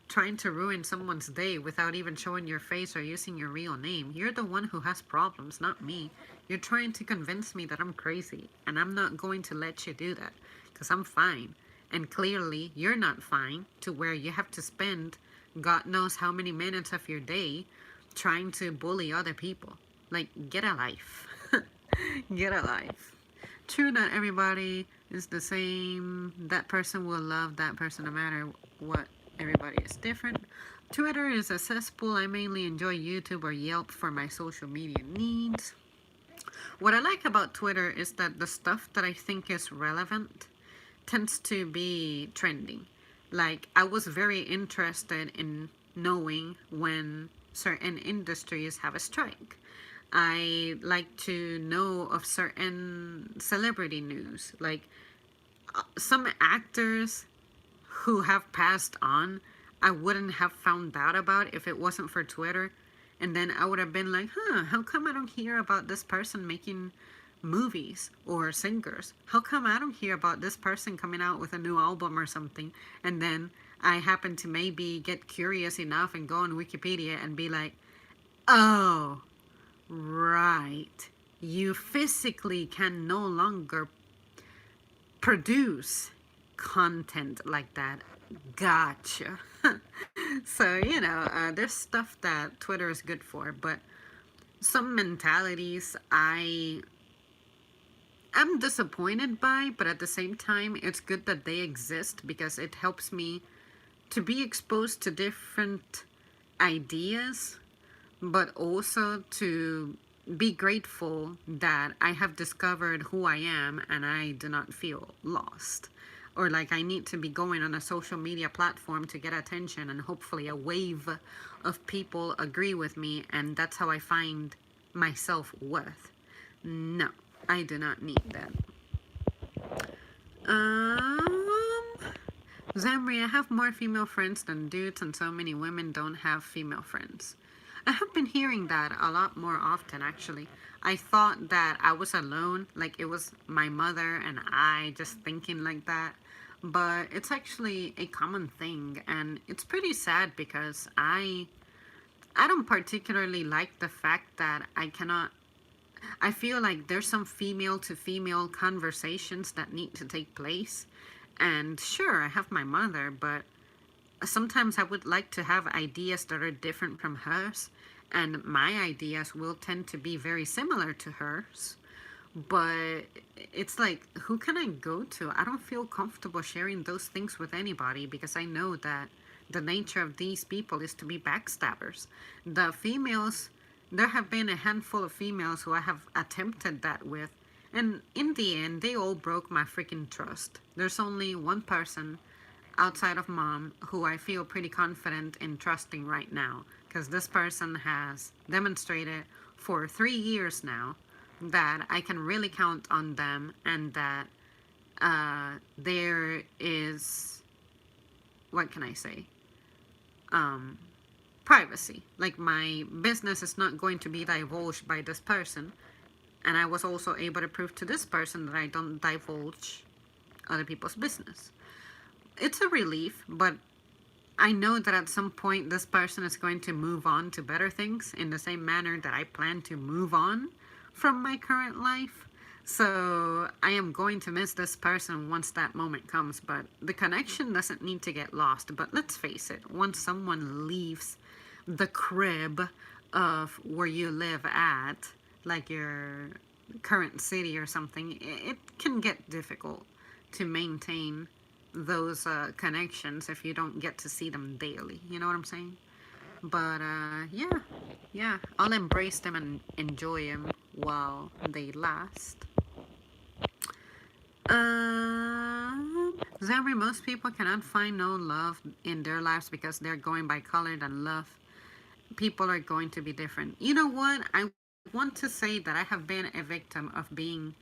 trying to ruin someone's day without even showing your face or using your real name, you're the one who has problems, not me. You're trying to convince me that I'm crazy, and I'm not going to let you do that because I'm fine. And clearly, you're not fine to where you have to spend God knows how many minutes of your day trying to bully other people. Like, get a life. Get a life. True, not everybody is the same. That person will love that person no matter what. Everybody is different. Twitter is a cesspool. I mainly enjoy YouTube or Yelp for my social media needs. What I like about Twitter is that the stuff that I think is relevant tends to be trending. Like, I was very interested in knowing when certain industries have a strike. I like to know of certain celebrity news. Like, some actors who have passed on, I wouldn't have found out about if it wasn't for Twitter. And then I would have been like, how come I don't hear about this person making movies or singers? How come I don't hear about this person coming out with a new album or something? And then I happen to maybe get curious enough and go on Wikipedia and be like, oh, right. You physically can no longer produce content like that. Gotcha. So, there's stuff that Twitter is good for, but some mentalities I am disappointed by, but at the same time, it's good that they exist because it helps me to be exposed to different ideas, but also to be grateful that I have discovered who I am and I do not feel lost. or like I need to be going on a social media platform to get attention and hopefully a wave of people agree with me, and that's how I find my self-worth. No, I do not need that. Um, Zamri, I have more female friends than dudes, and so many women don't have female friends. I have been hearing that a lot more often, actually. I thought that I was alone, like it was my mother and I just thinking like that. But it's actually a common thing, and it's pretty sad because I don't particularly like the fact that I cannot. I feel like there's some female to female conversations that need to take place. And sure, I have my mother, but sometimes I would like to have ideas that are different from hers. And my ideas will tend to be very similar to hers. But it's like, who can I go to? I don't feel comfortable sharing those things with anybody because I know that the nature of these people is to be backstabbers. The females, there have been a handful of females who I have attempted that with, and in the end, they all broke my freaking trust. There's only one person outside of mom who I feel pretty confident in trusting right now, because this person has demonstrated for 3 years now that I can really count on them, and that there is, what can I say? Um, Privacy. Like my business is not going to be divulged by this person. And I was also able to prove to this person that I don't divulge other people's business. It's a relief, but I know that at some point this person is going to move on to better things in the same manner that I plan to move on from my current life. So I am going to miss this person once that moment comes, but the connection doesn't need to get lost. But let's face it, once someone leaves the crib of where you live at, like your current city or something, it can get difficult to maintain those connections if you don't get to see them daily. You know what I'm saying? But yeah, I'll embrace them and enjoy them while they last. Zamri, most people cannot find no love in their lives because they're going by color and love. People are going to be different. You know what? I want to say that I have been a victim of being.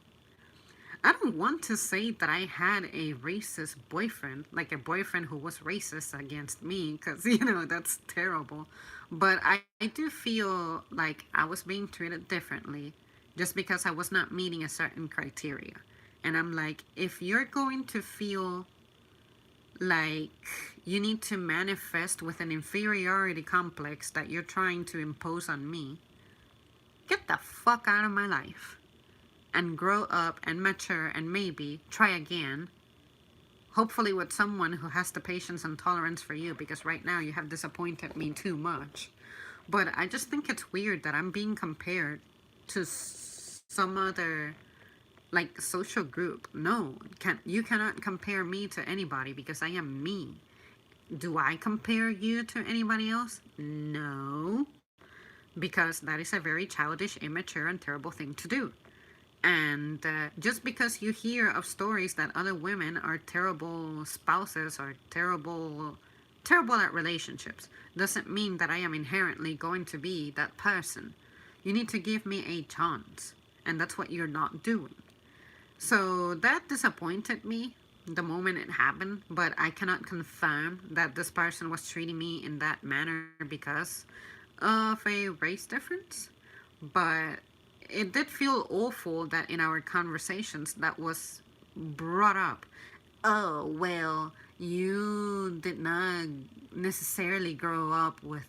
I don't want to say that I had a racist boyfriend, like a boyfriend who was racist against me, because, that's terrible. But I do feel like I was being treated differently just because I was not meeting a certain criteria. And I'm like, if you're going to feel like you need to manifest with an inferiority complex that you're trying to impose on me, get the fuck out of my life and grow up and mature and maybe try again. Hopefully, with someone who has the patience and tolerance for you, because right now you have disappointed me too much. But I just think it's weird that I'm being compared to some other like social group. No, you cannot compare me to anybody because I am me. Do I compare you to anybody else? No, because that is a very childish, immature, and terrible thing to do. And just because you hear of stories that other women are terrible spouses or terrible at relationships doesn't mean that I am inherently going to be that person. You need to give me a chance, and that's what you're not doing. So that disappointed me the moment it happened, but I cannot confirm that this person was treating me in that manner because of a race difference. But it did feel awful that in our conversations that was brought up. Oh, well, you did not necessarily grow up with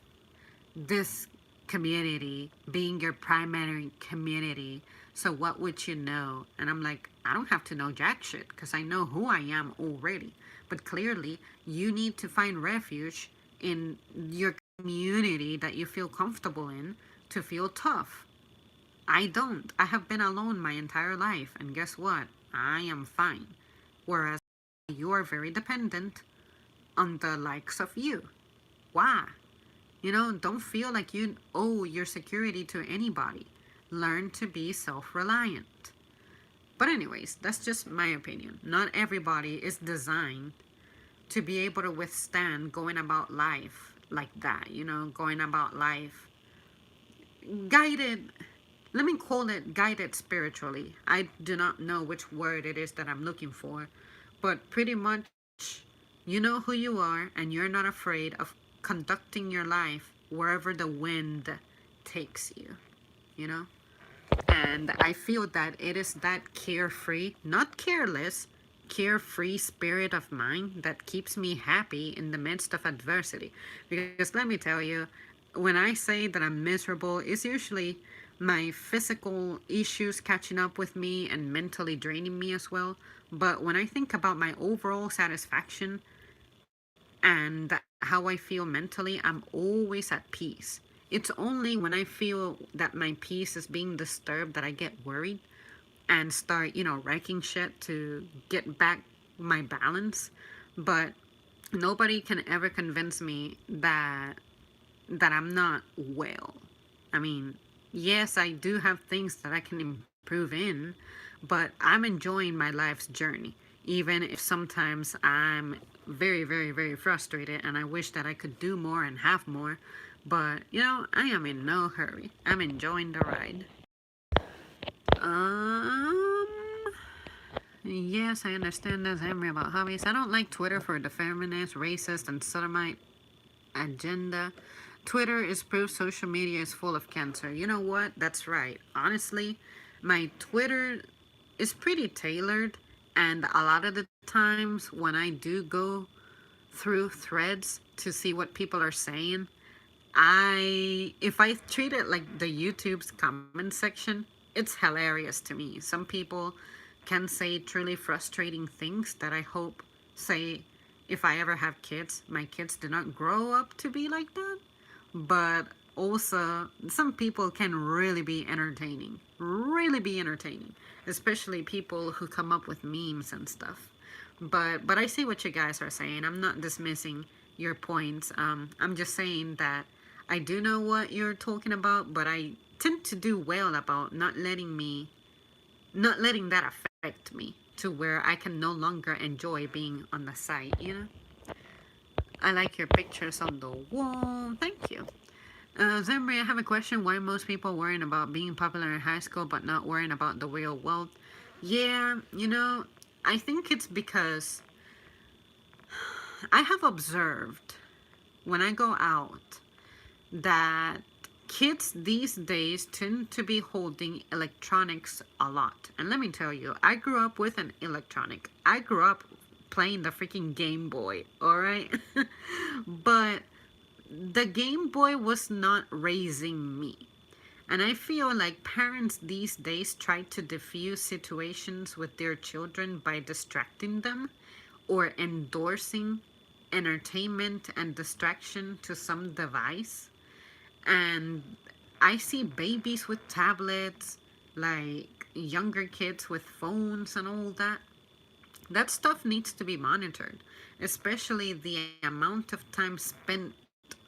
this community being your primary community. So what would you know? And I'm like, I don't have to know jack shit because I know who I am already. But clearly, you need to find refuge in your community that you feel comfortable in to feel tough. I don't. I have been alone my entire life, and guess what? I am fine. Whereas you are very dependent on the likes of you. Why? Don't feel like you owe your security to anybody. Learn to be self reliant. But anyways, that's just my opinion. Not everybody is designed to be able to withstand going about life like that, going about life guided. Let me call it guided spiritually. I do not know which word it is that I'm looking for, but pretty much you know who you are and you're not afraid of conducting your life wherever the wind takes you, you know? And I feel that it is that carefree, not careless, carefree spirit of mine that keeps me happy in the midst of adversity. Because let me tell you, when I say that I'm miserable, it's usually my physical issues catching up with me and mentally draining me as well. But when I think about my overall satisfaction and how I feel mentally, I'm always at peace. It's only when I feel that my peace is being disturbed that I get worried and start, wrecking shit to get back my balance. But nobody can ever convince me that I'm not well. I mean, yes, I do have things that I can improve in, but I'm enjoying my life's journey, even if sometimes I'm very, very, very frustrated and I wish that I could do more and have more. But, I am in no hurry. I'm enjoying the ride. Um, yes, I understand there's Henry about hobbies. I don't like Twitter for the feminist, racist, and sodomite agenda. Twitter is proof social media is full of cancer. You know what? That's right. Honestly, my Twitter is pretty tailored, and a lot of the times when I do go through threads to see what people are saying, if I treat it like the YouTube's comment section, it's hilarious to me. Some people can say truly frustrating things that I hope, say, if I ever have kids, my kids do not grow up to be like that. But also, some people can really be entertaining, especially people who come up with memes and stuff. But I see what you guys are saying. I'm not dismissing your points. I'm just saying that I do know what you're talking about, but I tend to do well about not letting that affect me to where I can no longer enjoy being on the site. I like your pictures on the wall. Thank you. Zambri, I have a question. Why most people worrying about being popular in high school but not worrying about the real world? Yeah, I think it's because I have observed when I go out that kids these days tend to be holding electronics a lot. And let me tell you, I grew up with an electronic. I grew up playing the freaking Game Boy, alright? But the Game Boy was not raising me. And I feel like parents these days try to diffuse situations with their children by distracting them or endorsing entertainment and distraction to some device. And I see babies with tablets, like younger kids with phones and all that. That stuff needs to be monitored, especially the amount of time spent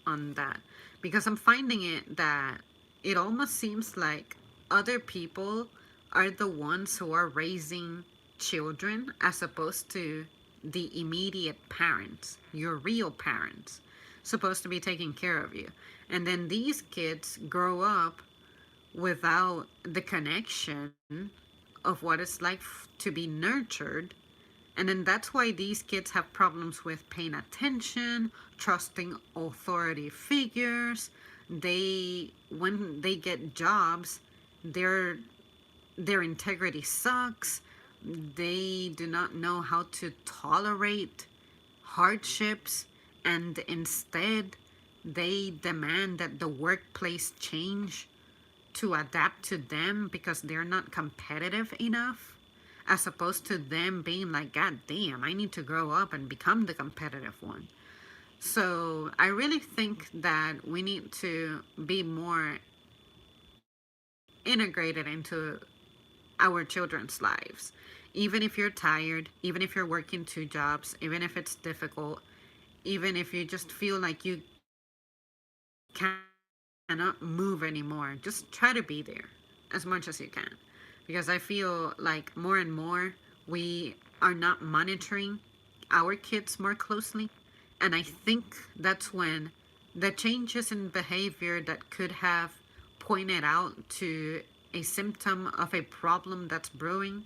on that. Because I'm finding it that it almost seems like other people are the ones who are raising children as opposed to the immediate parents, your real parents, supposed to be taking care of you. And then these kids grow up without the connection of what it's like to be nurtured. And then that's why these kids have problems with paying attention, trusting authority figures. When they get jobs, their their integrity sucks. They do not know how to tolerate hardships, and instead they demand that the workplace change to adapt to them because they're not competitive enough, as opposed to them being like, God damn, I need to grow up and become the competitive one. So I really think that we need to be more integrated into our children's lives. Even if you're tired, even if you're working two jobs, even if it's difficult, even if you just feel like you cannot move anymore, just try to be there as much as you can. Because because I feel like more and more we are not monitoring our kids more closely. And I think that's when the changes in behavior that could have pointed out to a symptom of a problem that's brewing,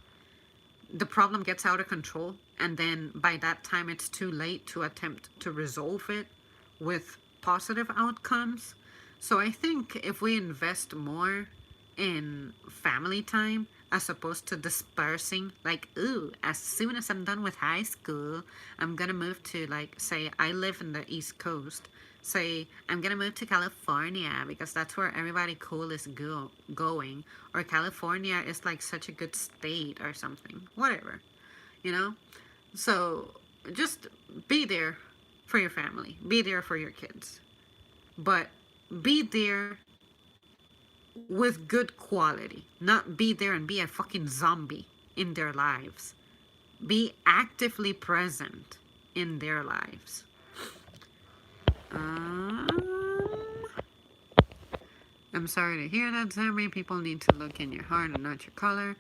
the problem gets out of control. And then by that time, it's too late to attempt to resolve it with positive outcomes. So I think if we invest more in family time as opposed to dispersing, like, ooh, as soon as I'm done with high school, I'm gonna move to, like, say, I live in the East Coast. Say, I'm gonna move to California because that's where everybody cool is going. Or California is like such a good state or something. Whatever, you know? So just be there for your family, be there for your kids, but be there with good quality, not be there and be a fucking zombie in their lives. Be actively present in their lives. Um, I'm sorry to hear that, Zambri. People need to look in your heart and not your color.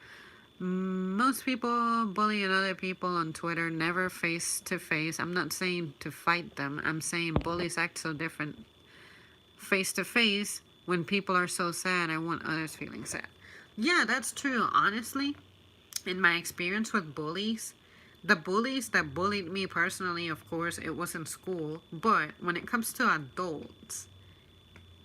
Most people bully other people on Twitter, never face to face. I'm not saying to fight them. I'm saying bullies act so different face to face. When people are so sad, I want others feeling sad. Yeah, that's true. Honestly, in my experience with bullies, the bullies that bullied me personally, of course, it was in school. But when it comes to adults,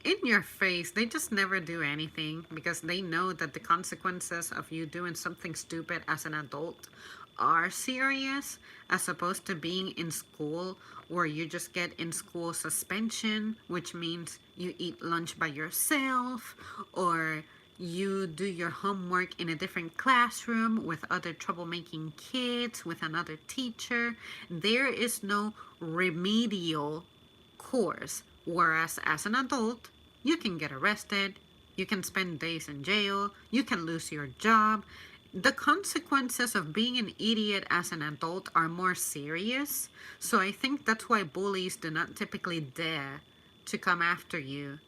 in your face, they just never do anything because they know that the consequences of you doing something stupid as an adult are serious, as opposed to being in school where you just get in school suspension, which means you eat lunch by yourself, or you do your homework in a different classroom with other troublemaking kids, with another teacher. There is no remedial course. Whereas as an adult, you can get arrested, you can spend days in jail, you can lose your job. The consequences of being an idiot as an adult are more serious. So I think that's why bullies do not typically dare to come after you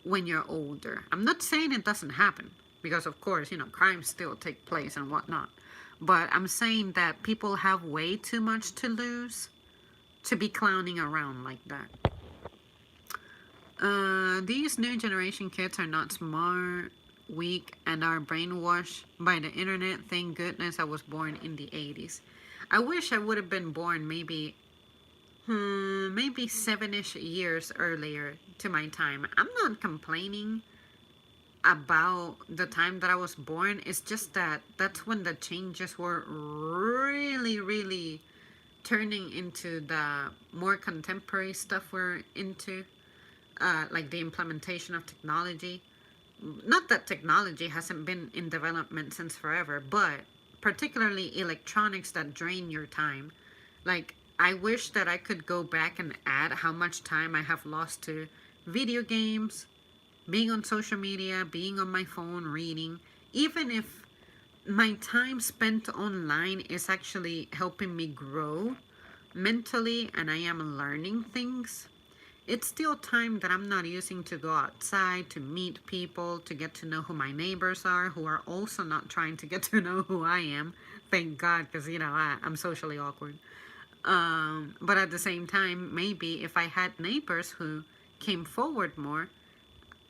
when you're older. I'm not saying it doesn't happen, because of course, crimes still take place and whatnot. But I'm saying that people have way too much to lose to be clowning around like that. These new generation kids are not smart, weak, and are brainwashed by the internet. Thank goodness I was born in the 80s. I wish I would have been born maybe 7-ish years earlier to my time. I'm not complaining about the time that I was born. It's just that that's when the changes were really, really turning into the more contemporary stuff we're into. Like the implementation of technology. Not that technology hasn't been in development since forever, but particularly electronics that drain your time. Like, I wish that I could go back and add how much time I have lost to video games, being on social media, being on my phone, reading. Even if my time spent online is actually helping me grow mentally and I am learning things, it's still time that I'm not using to go outside, to meet people, to get to know who my neighbors are, who are also not trying to get to know who I am. Thank God, because, I'm socially awkward. But at the same time, maybe if I had neighbors who came forward more,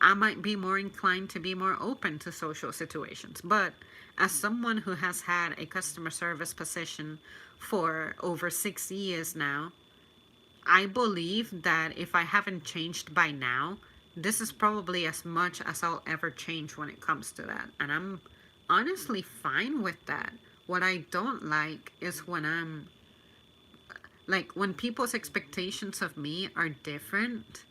I might be more inclined to be more open to social situations. But as someone who has had a customer service position for over 6 years now, I believe that if I haven't changed by now, this is probably as much as I'll ever change when it comes to that. And I'm honestly fine with that. What I don't like is when people's expectations of me are different,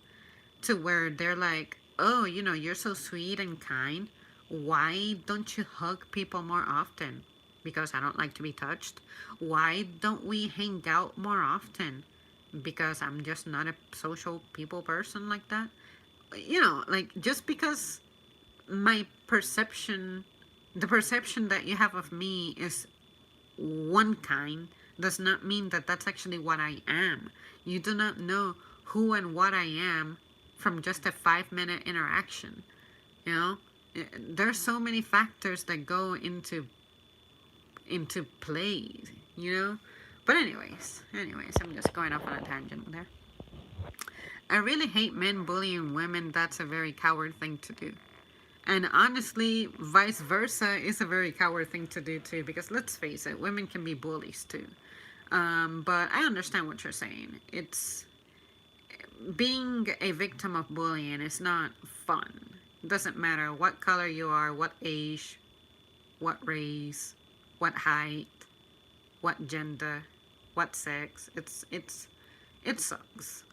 to where they're like, oh, you're so sweet and kind. Why don't you hug people more often? Because I don't like to be touched. Why don't we hang out more often? Because I'm just not a social people person like that. Like, just because my perception, the perception that you have of me is one kind, does not mean that that's actually what I am. You do not know who and what I am from just a 5-minute interaction. You know, there's so many factors that go into play, you know. But anyways, I'm just going off on a tangent there. I really hate men bullying women. That's a very coward thing to do. And honestly, vice versa is a very coward thing to do too, because let's face it, women can be bullies too. But I understand what you're saying. It's being a victim of bullying is not fun. It doesn't matter what color you are, what age, what race, what height, what gender, what sex. It sucks.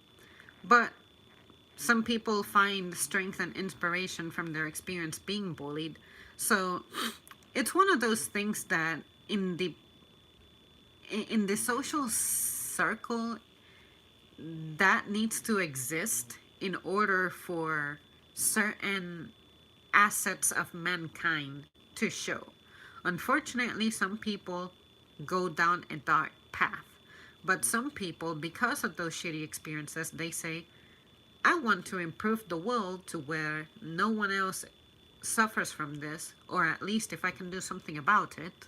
But some people find strength and inspiration from their experience being bullied. So it's one of those things that in the social circle that needs to exist in order for certain assets of mankind to show. Unfortunately, some people go down a dark path. But some people, because of those shitty experiences, they say, I want to improve the world to where no one else suffers from this, or at least if I can do something about it.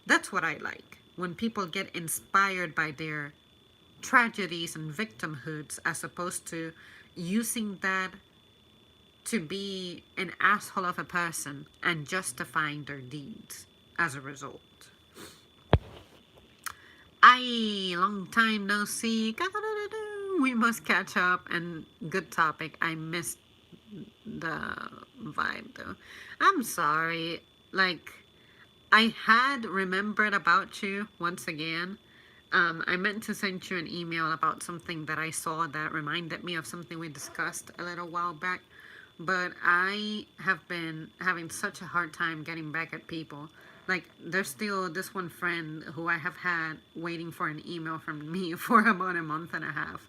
That's what I like. When people get inspired by their tragedies and victimhoods as opposed to using that to be an asshole of a person and justifying their deeds as a result. Long time no see. We must catch up. And good topic. I missed the vibe though. I'm sorry. Like, I had remembered about you once again. I meant to send you an email about something that I saw that reminded me of something we discussed a little while back. But I have been having such a hard time getting back at people. Like, there's still this one friend who I have had waiting for an email from me for about a month and a half.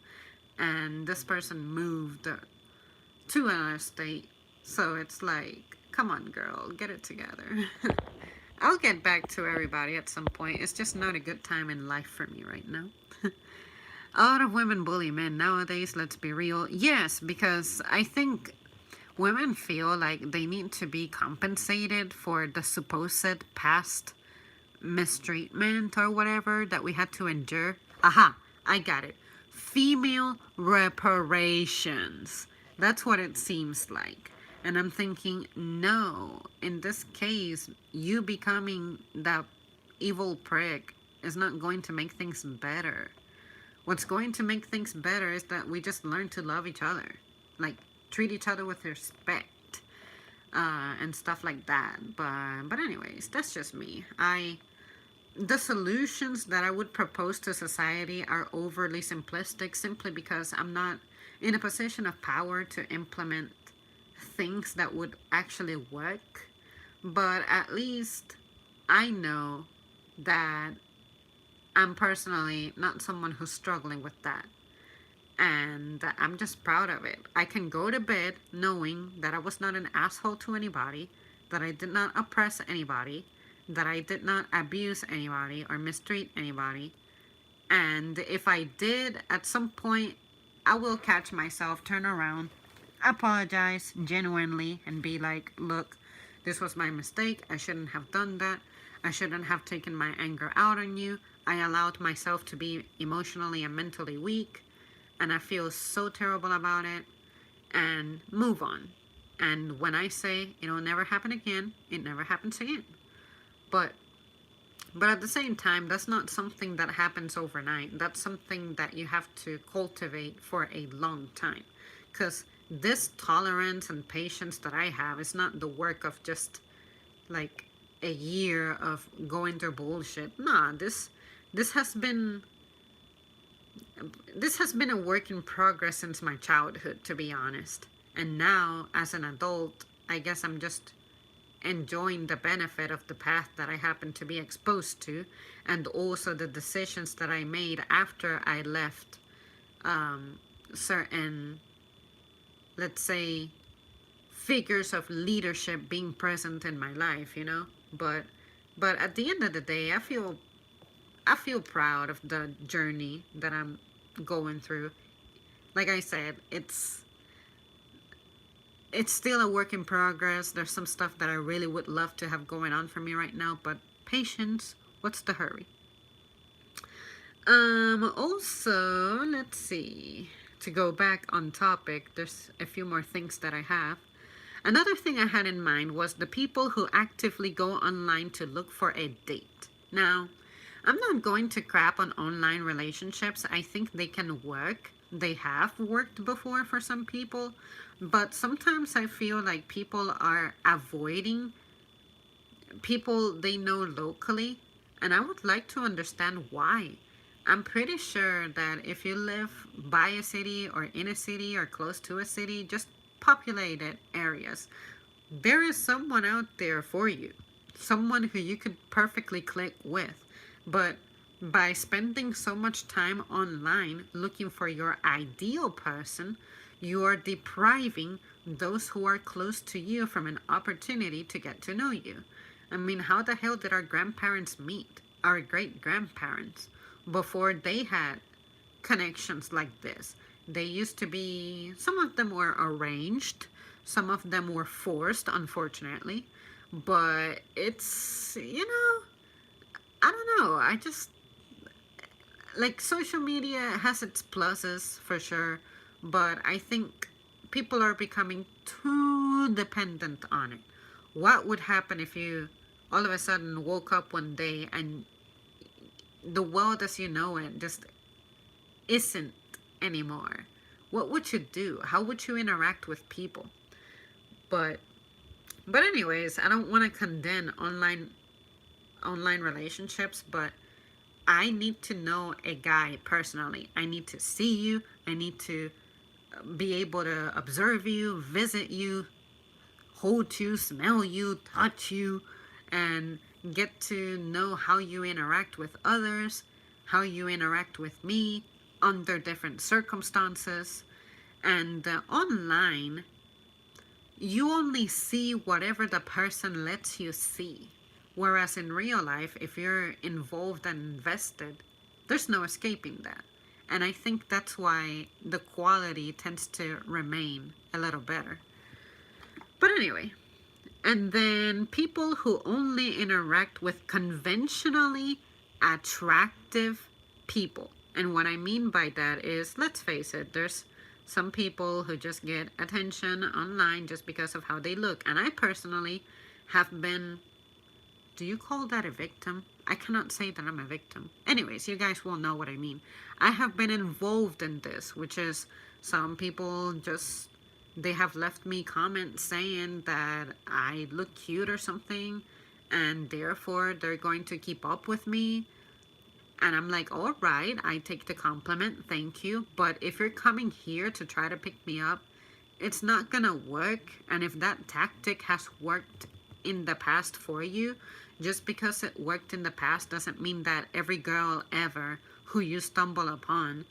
And this person moved to another state. So it's like, come on, girl, get it together. I'll get back to everybody at some point. It's just not a good time in life for me right now. A lot of women bully men nowadays, let's be real. Yes, because I think women feel like they need to be compensated for the supposed past mistreatment or whatever that we had to endure. Aha, I got it. Female reparations. That's what it seems like. And I'm thinking, no, in this case, you becoming that evil prick is not going to make things better. What's going to make things better is that we just learn to love each other. Like, treat each other with respect. And stuff like that. But anyways, that's just me. The solutions that I would propose to society are overly simplistic simply because I'm not in a position of power to implement things that would actually work. But at least I know that I'm personally not someone who's struggling with that. And I'm just proud of it. I can go to bed knowing that I was not an asshole to anybody, that I did not oppress anybody, that I did not abuse anybody or mistreat anybody. And if I did, at some point, I will catch myself, turn around, apologize genuinely, and be like, look, this was my mistake. I shouldn't have done that. I shouldn't have taken my anger out on you. I allowed myself to be emotionally and mentally weak. And I feel so terrible about it. And move on. And when I say it'll never happen again, it never happens again. But at the same time, that's not something that happens overnight. That's something that you have to cultivate for a long time. Because this tolerance and patience that I have is not the work of just like a year of going through bullshit. Nah, this has been a work in progress since my childhood, to be honest. And now, as an adult, I guess I'm just enjoying the benefit of the path that I happen to be exposed to, and also the decisions that I made after I left certain, let's say, figures of leadership being present in my life, you know. But at the end of the day, I feel proud of the journey that I'm going through. Like I said, it's still a work in progress. There's some stuff that I really would love to have going on for me right now, but patience, what's the hurry? Also, let's see. To go back on topic, there's a few more things that I have. Another thing I had in mind was the people who actively go online to look for a date. Now, I'm not going to crap on online relationships. I think they can work. They have worked before for some people, but sometimes I feel like people are avoiding people they know locally, and I would like to understand why. I'm pretty sure that if you live by a city or in a city or close to a city, just populated areas, there is someone out there for you, someone who you could perfectly click with. But by spending so much time online looking for your ideal person, you are depriving those who are close to you from an opportunity to get to know you. I mean, how the hell did our grandparents meet? Our great grandparents, before they had connections like this. They used to be, some of them were arranged, some of them were forced, unfortunately. But it's, I don't know. I just, like, social media has its pluses for sure, but I think people are becoming too dependent on it. What would happen if you all of a sudden woke up one day and the world as you know it just isn't anymore? What would you do? How would you interact with people? But anyways, I don't want to condemn online relationships, but I need to know a guy personally. I need to see you. I need to be able to observe you, visit you, hold you, smell you, touch you, and get to know how you interact with others, how you interact with me under different circumstances. And online, you only see whatever the person lets you see. Whereas in real life, if you're involved and invested, there's no escaping that. And I think that's why the quality tends to remain a little better. But anyway, and then people who only interact with conventionally attractive people. And what I mean by that is, let's face it, there's some people who just get attention online just because of how they look. And I personally have been, do you call that a victim? I cannot say that I'm a victim. Anyways, you guys will know what I mean. I have been involved in this, which is some people just, they have left me comments saying that I look cute or something, and therefore they're going to keep up with me. And I'm like, all right, I take the compliment, thank you. But if you're coming here to try to pick me up, it's not gonna work. And if that tactic has worked in the past for you, just because it worked in the past doesn't mean that every girl ever who you stumble upon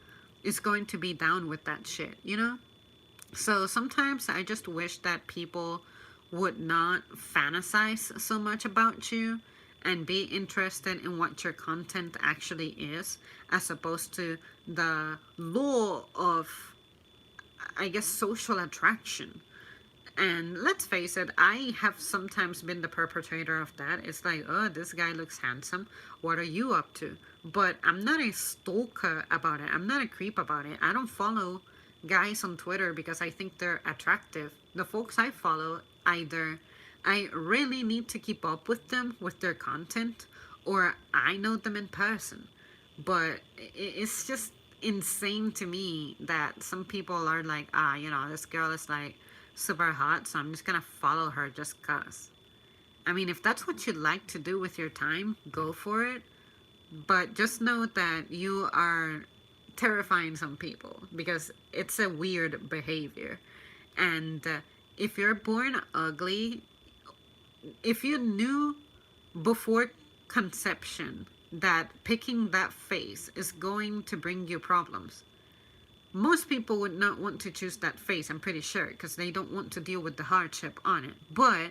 is going to be down with that shit, you know? So sometimes I just wish that people would not fantasize so much about you and be interested in what your content actually is, as opposed to the law of, I guess, social attraction. And let's face it, I have sometimes been the perpetrator of that. It's like, oh, this guy looks handsome. What are you up to? But I'm not a stalker about it. I'm not a creep about it. I don't follow guys on Twitter because I think they're attractive. The folks I follow, either I really need to keep up with them, with their content, or I know them in person. But it's just insane to me that some people are like, this girl is like super hot, so I'm just gonna follow her just cause. I mean, if that's what you'd like to do with your time, go for it. But just know that you are terrifying some people because it's a weird behavior. And if you're born ugly, if you knew before conception that picking that face is going to bring you problems, most people would not want to choose that face, I'm pretty sure, because they don't want to deal with the hardship on it. But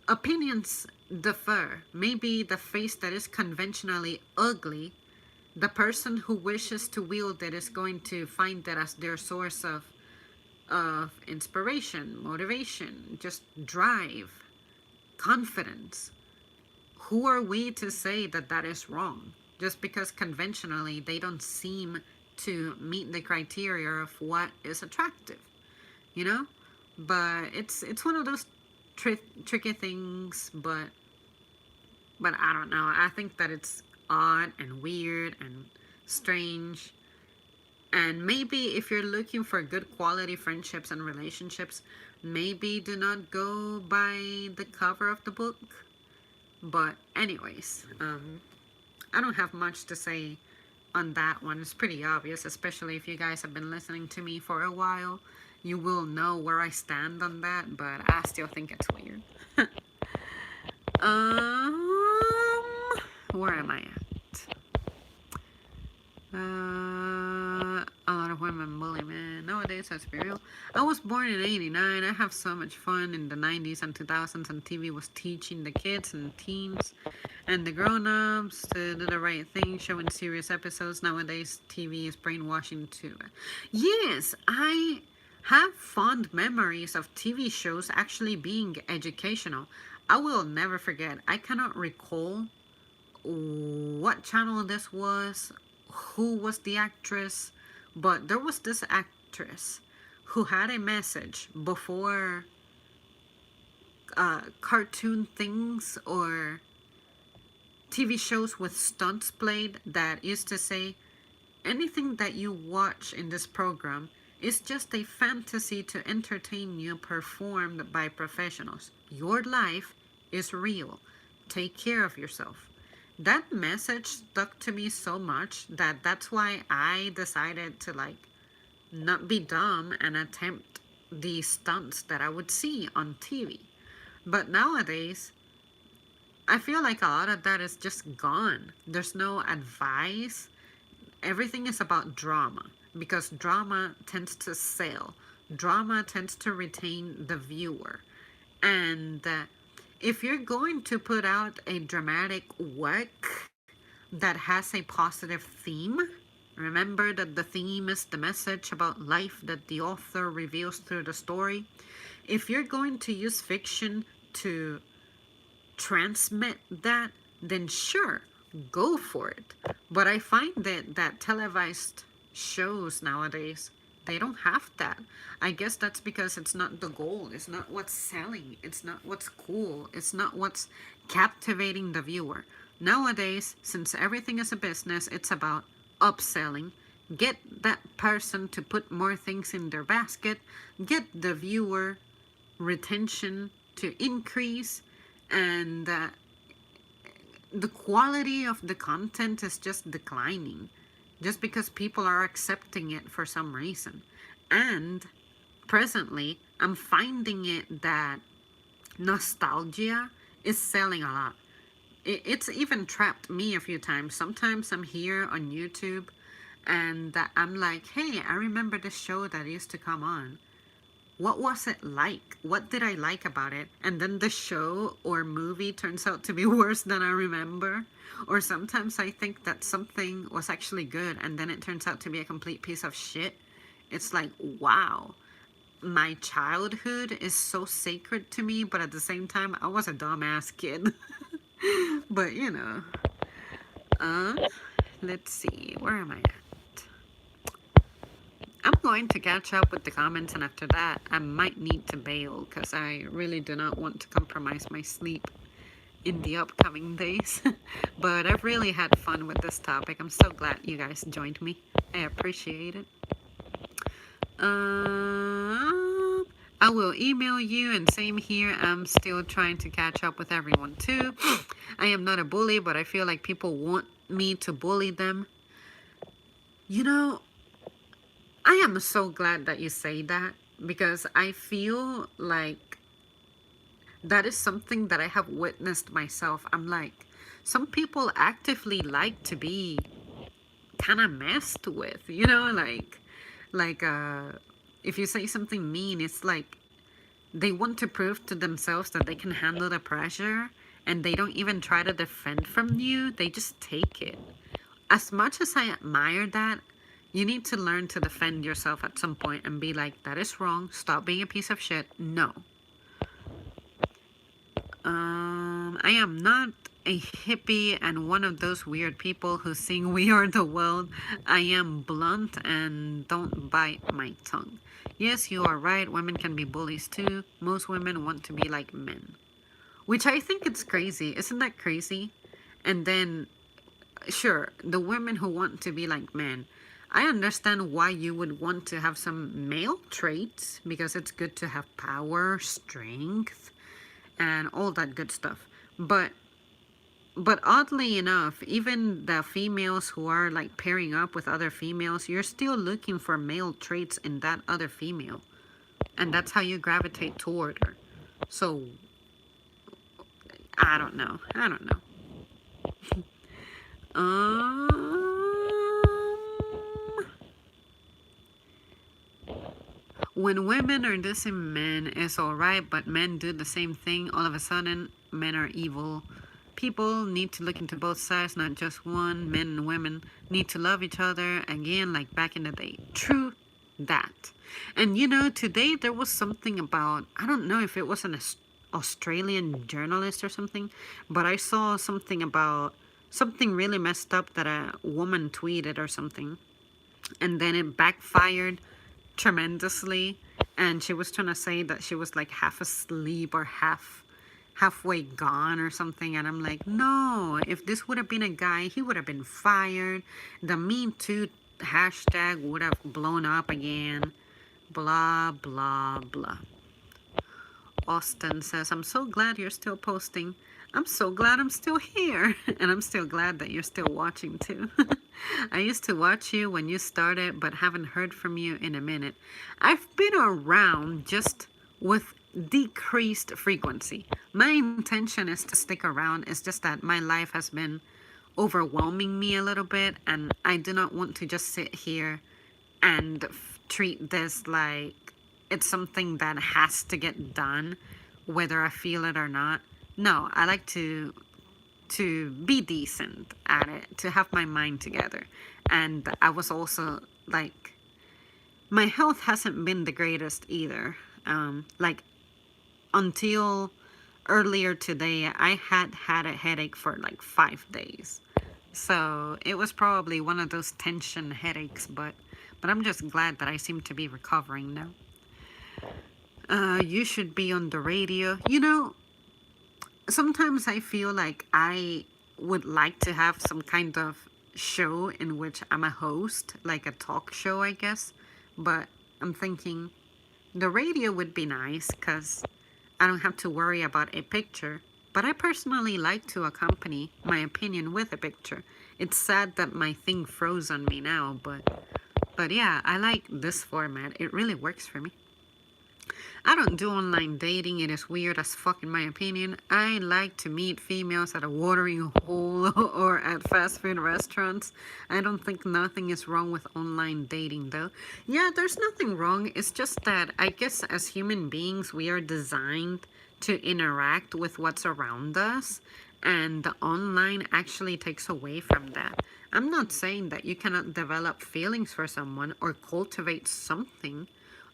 opinions differ. Maybe the face that is conventionally ugly, the person who wishes to wield it is going to find that as their source of of inspiration, motivation, just drive, confidence. Who are we to say that that is wrong? Just because conventionally they don't seem to meet the criteria of what is attractive, you know? But it's one of those tricky things, but I don't know. I think that it's odd and weird and strange. And maybe if you're looking for good quality friendships and relationships, maybe do not go by the cover of the book. But anyways, I don't have much to say on that one. It's pretty obvious, especially if you guys have been listening to me for a while. You will know where I stand on that, but I still think it's weird. Where am I at? A lot of women bully men. Nowadays, that's very real. I was born in '89. I have so much fun in the '90s and 2000s, and TV was teaching the kids and teens and the grown-ups to do the right thing, showing serious episodes. Nowadays, TV is brainwashing too. Yes, I have fond memories of TV shows actually being educational. I will never forget. I cannot recall what channel this was, who was the actress, but there was this actress who had a message before cartoon things or TV shows with stunts played that used to say, anything that you watch in this program is just a fantasy to entertain you performed by professionals. Your life is real. Take care of yourself. That message stuck to me so much that that's why I decided to not be dumb and attempt the stunts that I would see on TV. But nowadays, I feel like a lot of that is just gone. There's no advice. Everything is about drama because drama tends to sell. Drama tends to retain the viewer. And if you're going to put out a dramatic work that has a positive theme, remember that the theme is the message about life that the author reveals through the story. If you're going to use fiction to transmit that, then sure, go for it. But I find that televised shows nowadays, they don't have that. I guess that's because it's not the goal. It's not what's selling. It's not what's cool. It's not what's captivating the viewer. Nowadays, since everything is a business, it's about upselling. Get that person to put more things in their basket. Get the viewer retention to increase. And the quality of the content is just declining just because people are accepting it for some reason. And presently, I'm finding it that nostalgia is selling a lot. It's even trapped me a few times. Sometimes I'm here on YouTube and I'm like, hey, I remember this show that used to come on. What was it like? What did I like about it? And then the show or movie turns out to be worse than I remember. Or sometimes I think that something was actually good and then it turns out to be a complete piece of shit. It's like, wow, my childhood is so sacred to me, but at the same time, I was a dumbass kid. But uh, let's see, where am I at? I'm going to catch up with the comments, and after that, I might need to bail because I really do not want to compromise my sleep in the upcoming days. But I've really had fun with this topic. I'm so glad you guys joined me. I appreciate it. I will email you, and same here. I'm still trying to catch up with everyone too. I am not a bully, but I feel like people want me to bully them. I am so glad that you say that because I feel like that is something that I have witnessed myself. I'm like, some people actively like to be kind of messed with, like if you say something mean, it's like they want to prove to themselves that they can handle the pressure and they don't even try to defend from you. They just take it. As much as I admire that, You need to learn to defend yourself at some point and be like, that is wrong. Stop being a piece of shit. No. I am not a hippie and one of those weird people who sing We Are the World. I am blunt and don't bite my tongue. Yes, you are right. Women can be bullies too. Most women want to be like men. Which I think it's crazy. Isn't that crazy? And then, sure, the women who want to be like men. I understand why you would want to have some male traits because it's good to have power, strength, and all that good stuff. But oddly enough, even the females who are like pairing up with other females, you're still looking for male traits in that other female. And that's how you gravitate toward her. So, I don't know. I don't know. When women are dissing men, it's alright, but men do the same thing. All of a sudden, men are evil. People need to look into both sides, not just one. Men and women need to love each other again, like back in the day. True that. And you know, today there was something about, I don't know if it was an Australian journalist or something, but I saw something about something really messed up that a woman tweeted or something. And then it backfired tremendously, and she was trying to say that she was like half asleep or halfway gone or something, and I'm like, no, if this would have been a guy, he would have been fired. The Me Too hashtag would have blown up again. Blah blah blah. Austin says, I'm so glad you're still posting. I'm so glad I'm still here. And I'm still glad that you're still watching too. I used to watch you when you started, but haven't heard from you in a minute. I've been around just with decreased frequency. My intention is to stick around. It's just that my life has been overwhelming me a little bit, and I do not want to just sit here and treat this like it's something that has to get done, whether I feel it or not. No, I like to be decent at it, to have my mind together. And I was also like, my health hasn't been the greatest either. Like until earlier today, I had a headache for like 5 days. So it was probably one of those tension headaches, but I'm just glad that I seem to be recovering now. You should be on the radio. You know, sometimes I feel like I would like to have some kind of show in which I'm a host, like a talk show, I guess. But I'm thinking the radio would be nice because I don't have to worry about a picture. But I personally like to accompany my opinion with a picture. It's sad that my thing froze on me now, but yeah, I like this format. It really works for me. I don't do online dating. It is weird as fuck in my opinion. I like to meet females at a watering hole or at fast food restaurants. I don't think nothing is wrong with online dating though. Yeah, there's nothing wrong. It's just that I guess as human beings we are designed to interact with what's around us, and the online actually takes away from that. I'm not saying that you cannot develop feelings for someone or cultivate something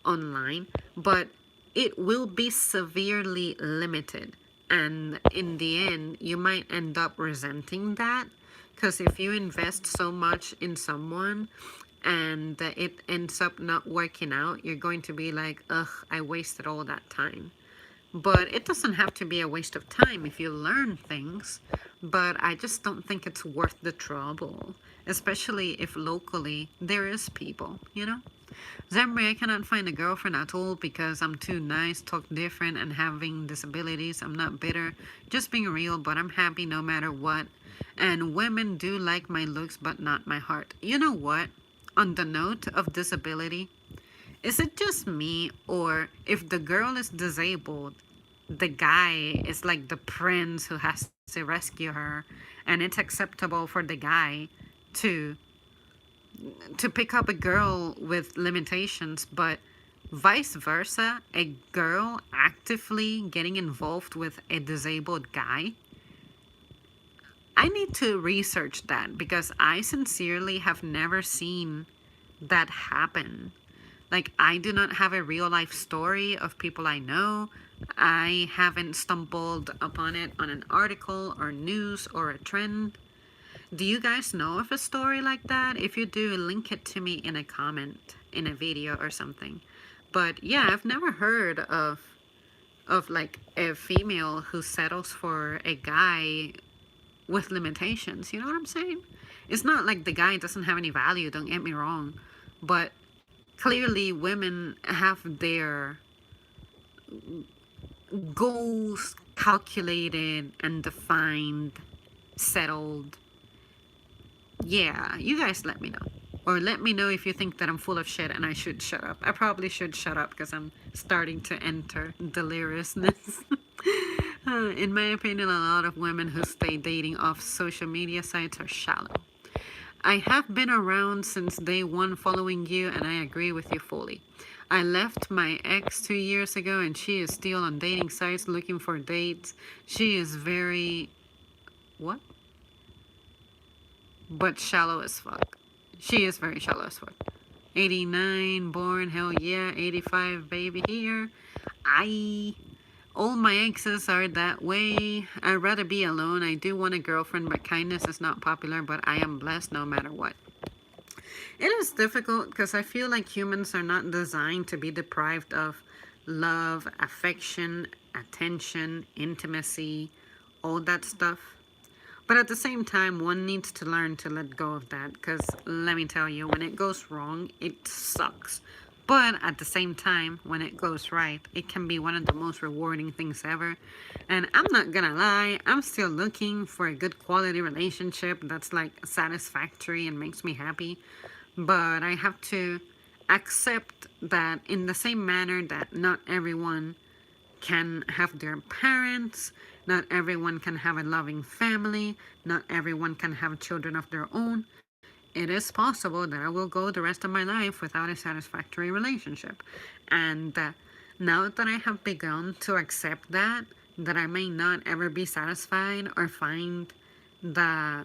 online, but it will be severely limited. And in the end, you might end up resenting that, because if you invest so much in someone and it ends up not working out, you're going to be like, ugh, I wasted all that time. But it doesn't have to be a waste of time if you learn things. But I just don't think it's worth the trouble, especially if locally there is people, you know? Zamri, I cannot find a girlfriend at all because I'm too nice, talk different, and having disabilities. I'm not bitter, just being real, but I'm happy no matter what. And women do like my looks, but not my heart. You know what? On the note of disability, is it just me, or if the girl is disabled, the guy is like the prince who has to rescue her, and it's acceptable for the guy to pick up a girl with limitations, but vice versa, a girl actively getting involved with a disabled guy? I need to research that because I sincerely have never seen that happen. Like, I do not have a real life story of people I know. I haven't stumbled upon it on an article or news or a trend. Do you guys know of a story like that? If you do, link it to me in a comment in a video or something. But yeah, I've never heard of like a female who settles for a guy with limitations. You know what I'm saying? It's not like the guy doesn't have any value, don't get me wrong, but clearly women have their goals calculated and defined, settled. Yeah, you guys let me know. Or let me know if you think that I'm full of shit and I should shut up. I probably should shut up because I'm starting to enter deliriousness. In my opinion, a lot of women who stay dating off social media sites are shallow. I have been around since day one following you, and I agree with you fully. I left my ex 2 years ago, and she is still on dating sites looking for dates. She is very. What? But shallow as fuck. She is very shallow as fuck. 89 born, hell yeah. 85 baby here. I. All my exes are that way. I'd rather be alone. I do want a girlfriend, but kindness is not popular, but I am blessed no matter what. It is difficult because I feel like humans are not designed to be deprived of love, affection, attention, intimacy, all that stuff. But at the same time, one needs to learn to let go of that because let me tell you, when it goes wrong, it sucks. But at the same time, when it goes right, it can be one of the most rewarding things ever. And I'm not gonna lie, I'm still looking for a good quality relationship that's like satisfactory and makes me happy. But I have to accept that in the same manner that not everyone can have their parents, not everyone can have a loving family, not everyone can have children of their own. It is possible that I will go the rest of my life without a satisfactory relationship. And now that I have begun to accept that I may not ever be satisfied or find the,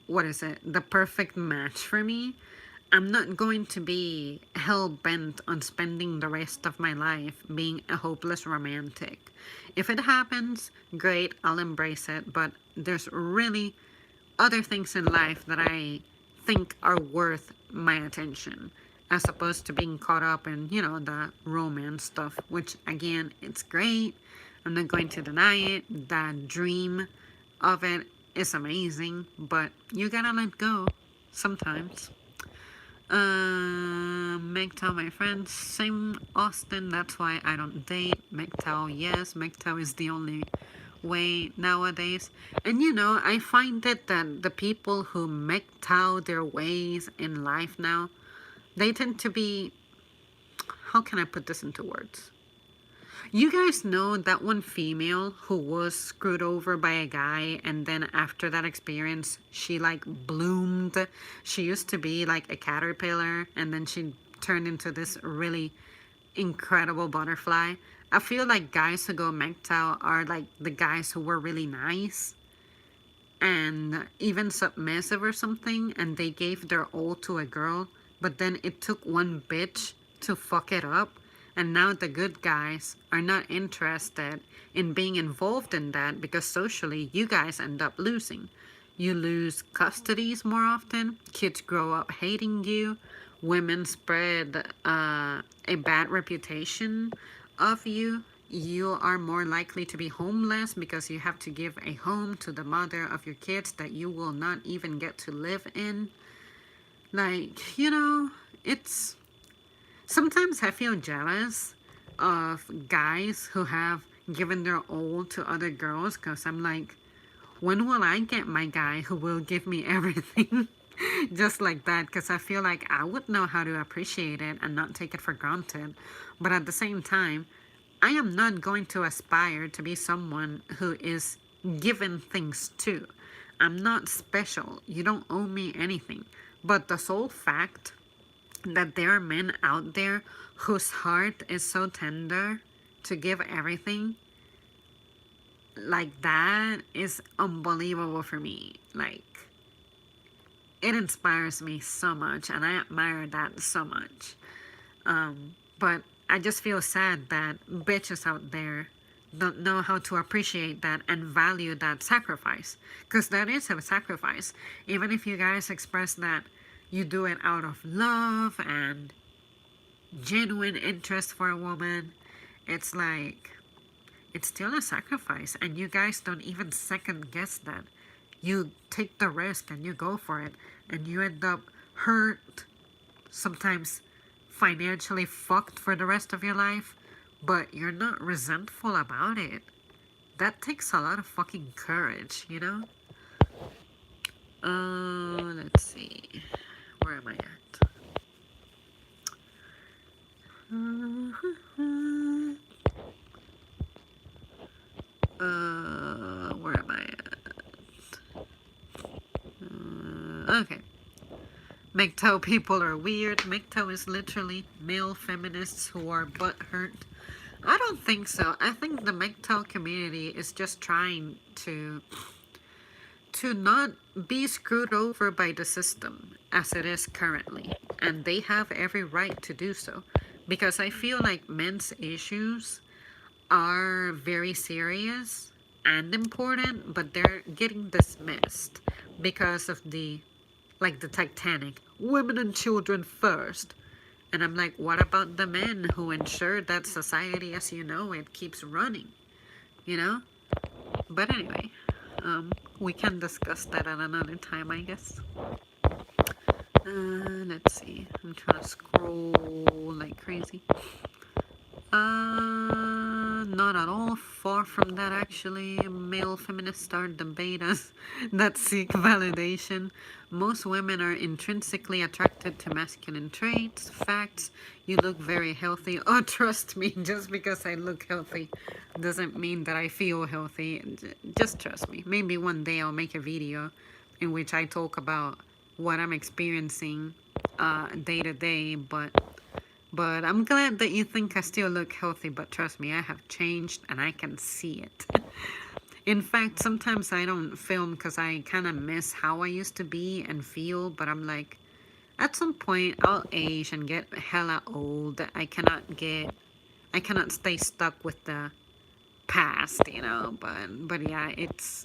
what is it, the perfect match for me, I'm not going to be hell bent on spending the rest of my life being a hopeless romantic. If it happens, great, I'll embrace it, but there's really other things in life that I think are worth my attention as opposed to being caught up in, the romance stuff, which again, it's great. I'm not going to deny it. That dream of it is amazing, but you gotta let go sometimes. MGTOW, my friends, same Austin, that's why I don't date. MGTOW, yes, MGTOW is the only way nowadays. And I find it that the people who MGTOW their ways in life now, they tend to be, how can I put this into words? You guys know that one female who was screwed over by a guy, and then after that experience, she like bloomed. She used to be like a caterpillar, and then she turned into this really incredible butterfly. I feel like guys who go MGTOW are like the guys who were really nice and even submissive or something, and they gave their all to a girl, but then it took one bitch to fuck it up. And now the good guys are not interested in being involved in that because socially you guys end up losing. You lose custodies more often, kids grow up hating you, women spread a bad reputation of you. You are more likely to be homeless because you have to give a home to the mother of your kids that you will not even get to live in. Like, it's. Sometimes I feel jealous of guys who have given their all to other girls because I'm like, when will I get my guy who will give me everything? Just like that, because I feel like I would know how to appreciate it and not take it for granted. But at the same time, I am not going to aspire to be someone who is given things to. I'm not special. You don't owe me anything. But the sole fact that there are men out there whose heart is so tender to give everything, like that is unbelievable for me. Like, it inspires me so much, and I admire that so much. But I just feel sad that bitches out there don't know how to appreciate that and value that sacrifice. Because that is a sacrifice. Even if you guys express that you do it out of love and genuine interest for a woman, it's like, it's still a sacrifice. And you guys don't even second guess that. You take the risk and you go for it. And you end up hurt, sometimes financially fucked for the rest of your life, but you're not resentful about it. That takes a lot of fucking courage, you know? Let's see. Where am I at? Where am I at? Okay. MGTOW people are weird. MGTOW is literally male feminists who are butthurt. I don't think so. I think the MGTOW community is just trying to not be screwed over by the system as it is currently. And they have every right to do so. Because I feel like men's issues are very serious and important, but they're getting dismissed because of the Titanic, women and children first. And I'm like, what about the men who ensure that society as you know it keeps running? You know? But anyway, we can discuss that at another time, I guess. Let's see. I'm trying to scroll like crazy. Not at all. Far from that, actually. Male feminists are debaters that seek validation. Most women are intrinsically attracted to masculine traits. Facts. You look very healthy. Oh, trust me, just because I look healthy doesn't mean that I feel healthy. Just trust me. Maybe one day I'll make a video in which I talk about what I'm experiencing day to day, but I'm glad that you think I still look healthy, but trust me, I have changed and I can see it. In fact, sometimes I don't film because I kind of miss how I used to be and feel, but I'm like, at some point I'll age and get hella old. I cannot stay stuck with the past, you know, but yeah,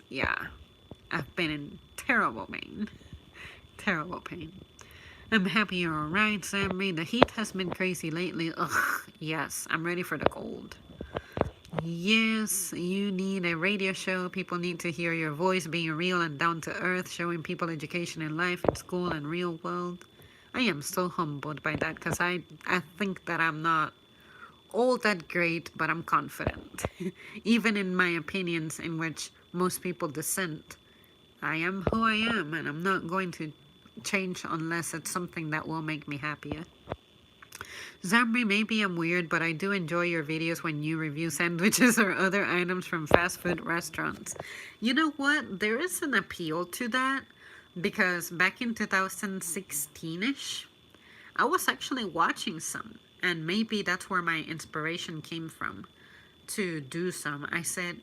yeah, I've been in terrible pain. Terrible pain. I'm happy you're alright, Sammy. The heat has been crazy lately. Ugh, yes, I'm ready for the cold. Yes, you need a radio show. People need to hear your voice being real and down to earth, showing people education in life, in school, and real world. I am so humbled by that because I think that I'm not all that great, but I'm confident. Even in my opinions, in which most people dissent, I am who I am, and I'm not going to change unless it's something that will make me happier. Zamri, maybe I'm weird, but I do enjoy your videos when you review sandwiches or other items from fast food restaurants. You know what? There is an appeal to that because back in 2016-ish, I was actually watching some, and maybe that's where my inspiration came from to do some. I said,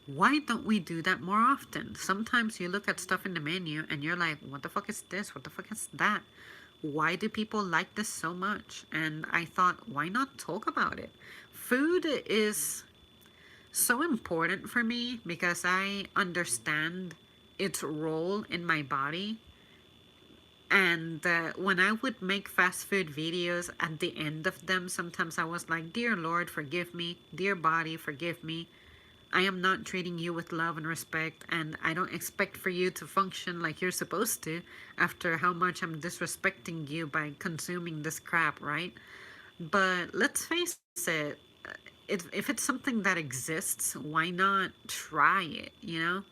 why don't we do that more often? Sometimes you look at stuff in the menu and you're like, what the fuck is this? What the fuck is that? Why do people like this so much? And I thought, why not talk about it? Food is so important for me because I understand its role in my body. And when I would make fast food videos, at the end of them, sometimes I was like, dear Lord, forgive me. Dear body, forgive me. I am not treating you with love and respect, and I don't expect for you to function like you're supposed to after how much I'm disrespecting you by consuming this crap, right? But let's face it, if it's something that exists, why not try it, you know?